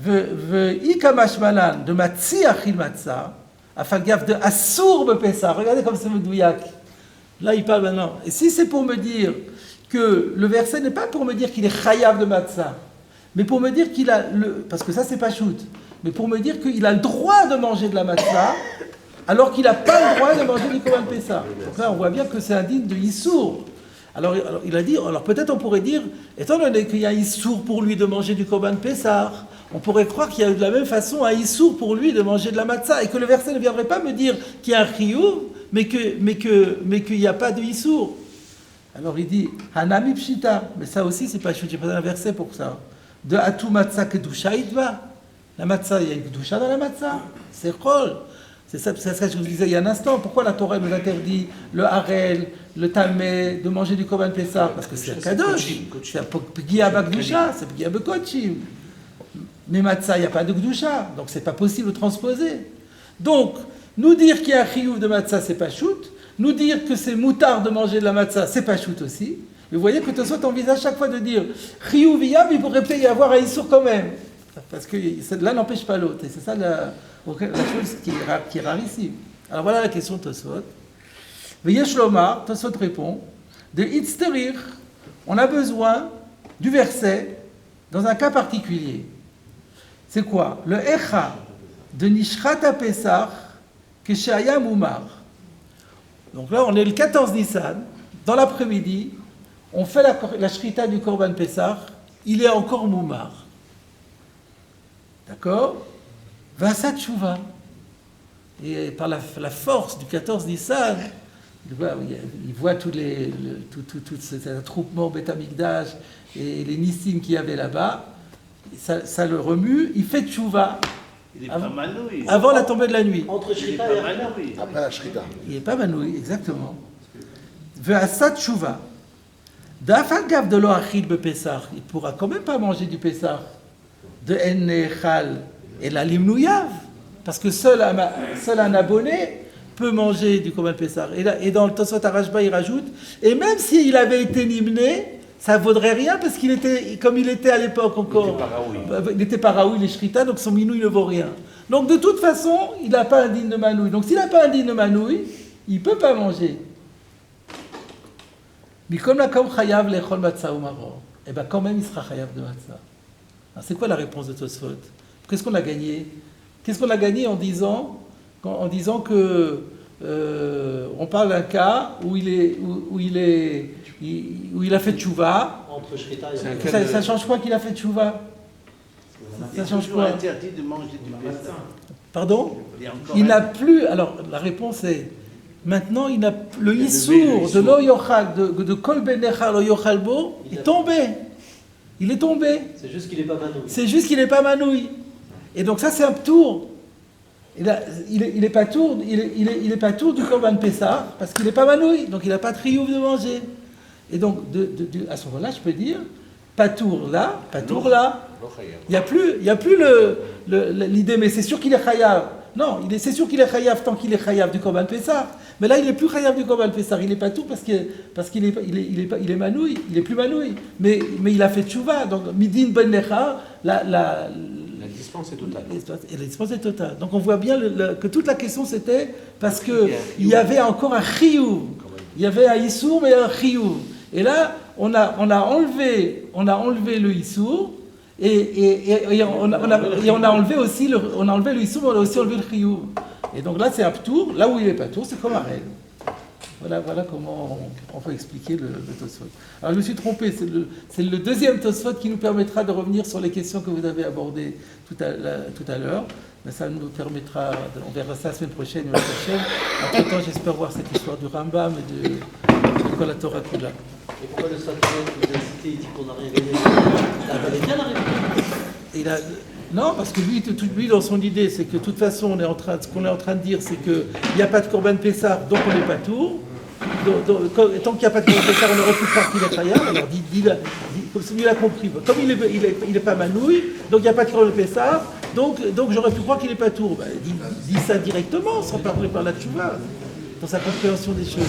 Ve'ikamash malan de matzi achil matzah, afagav de assour b'Pessah. Regardez comme c'est medouyak. Là, il parle maintenant. Et si c'est pour me dire que le verset n'est pas pour me dire qu'il est chayav de matzah, mais pour me dire qu'il a parce que ça c'est pas shoot, mais pour me dire qu'il a le droit de manger de la matzah, alors qu'il n'a pas le droit de manger du korban Pessah. Donc là on voit bien que c'est indigne de Issour. Alors il a dit, alors peut-être on pourrait dire, étant donné qu'il y a Issour pour lui de manger du korban Pessah, on pourrait croire qu'il y a de la même façon un Issour pour lui de manger de la matzah, et que le verset ne viendrait pas me dire qu'il y a un chiyuv, mais qu'il n'y a pas de Issour. Alors il dit, Hanami pshita, mais ça aussi c'est pas shoot, j'ai pas un verset pour ça. De Atou Matzah Kedusha Idva. La matzah, il y a une Kedusha dans la matzah. C'est Chol. C'est ça que je vous disais il y a un instant. Pourquoi la Torah nous interdit le Harel, le Tamé, de manger du Korban Pessah? Parce que c'est un Kadosh. C'est un Pgia Bakdusha, c'est Pgia Bekochim. Mais matzah, il n'y a pas de Kedusha. Donc c'est pas possible de transposer. Donc, nous dire qu'il y a un chiyuv de matzah, c'est pas shoot. Nous dire que c'est moutard de manger de la matzah, c'est pas shoot aussi. Mais vous voyez que Tosfot envisage chaque fois de dire chiyuviyam, il pourrait peut-être y avoir un issour quand même. Parce que l'un n'empêche pas l'autre. Et c'est ça la chose qui est rarissime. Alors voilà la question de Tosfot. Veyesh lomar, Tosfot répond, de itzterir, on a besoin du verset dans un cas particulier. C'est quoi? Le echa de Nishrat Pesach Keshaya Mumar. Donc là, on est le 14 Nissan, dans l'après-midi, on fait la shrita du Korban Pessah, il est encore Moumar. D'accord? Vasat Shuvah. Et par la force du 14 Nissan, il voit tout cet attroupement Beth Amikdash et les Nissim qu'il y avait là-bas, ça le remue, il fait Shuvah. Il est pas manouille. Avant la tombée de la nuit. Entre Shrita et Manouille. Après la Shrita. Il n'est pas manouille, exactement. Vasat Shuvah. D'Afagav de l'Oachid be Pessah, il ne pourra quand même pas manger du Pessah de Ennechal et la Limnouyav, parce que seul un abonné peut manger du Korban Pessah. Et dans le Tosfot Arashba, il rajoute, et même s'il avait été nimné, ça ne vaudrait rien, parce qu'il était, comme il était à l'époque encore, il n'était pas Raoui, les Shrita, donc son minouille ne vaut rien. Donc de toute façon, il n'a pas un digne de manouille. Donc s'il n'a pas un digne de manouille, il ne peut pas manger. Mais comme la comme chayav lechol matzah ou maror, eh bien quand même il sera chayav de matzah. Alors, c'est quoi la réponse de Tosfot? Qu'est-ce qu'on a gagné? Qu'est-ce qu'on a gagné en disant que on parle d'un cas où il a fait tchouva. Entre Shrita et Ça change quoi qu'il a fait tchouva? Ça change toujours quoi? interdit de manger du Pessah. Pardon? Il y a encore Il un- n'a plus. Alors la réponse est maintenant il a le Il a levé issour le de issour. lo yochal de kol ben nechal lo yochal bo Il est a- tombé. Il est tombé. C'est juste qu'il n'est pas manouille. C'est juste qu'il n'est pas manouille. Et donc ça c'est un tour. Il est pas tour. Il est pas tour du korban Pessah parce qu'il n'est pas manouille. Donc il n'a pas de triouf de manger. Et donc à ce moment-là je peux dire pas tour là, pas tour là. לא חייב. Il n'y a plus l'idée, mais c'est sûr qu'il est chayav. Non, c'est sûr qu'il est chayav tant qu'il est chayav du Korban Pessah. Mais là, il n'est plus chayav du Korban Pessah. Il n'est pas tout parce qu'il est manouille. Il est plus manouille. Mais il a fait tchouva. Donc, midin ben lecha, La dispense est totale. et la dispense est totale. Donc, on voit bien que toute la question, c'était parce qu'il y avait encore un chiyuv. Il y avait un issour, mais un chiyuv. Et là, on a enlevé le issour. Et on a enlevé aussi le issour, mais on a aussi enlevé le chiyuv. Et donc là, c'est un ptour. Là où il est pas tour, c'est comme un règle. Voilà comment on peut expliquer le Tosfot. Alors je me suis trompé, c'est le deuxième Tosfot qui nous permettra de revenir sur les questions que vous avez abordées tout à l'heure. Mais ça nous permettra, on verra ça la semaine prochaine ou la prochaine. Entre-temps, j'espère voir cette histoire du Rambam et de Kol HaTorah Kula. Et pourquoi le Satan que vous avez cité, il dit qu'on n'a rien gagné? Il a bien la réponse. Non, parce que lui, dans son idée, c'est que de toute façon, ce qu'on est en train de dire, c'est qu'il n'y a pas de Korban Pessah, donc on n'est pas tour. Tant qu'il n'y a pas de Korban Pessah, on aurait pu croire qu'il est chayav. Alors, comme celui l'a compris, comme il est pas manouille, donc il n'y a pas de Korban Pessah, donc j'aurais pu croire qu'il n'est pas tour. Dis ça directement, sans parler par la tchouva, dans sa compréhension des choses.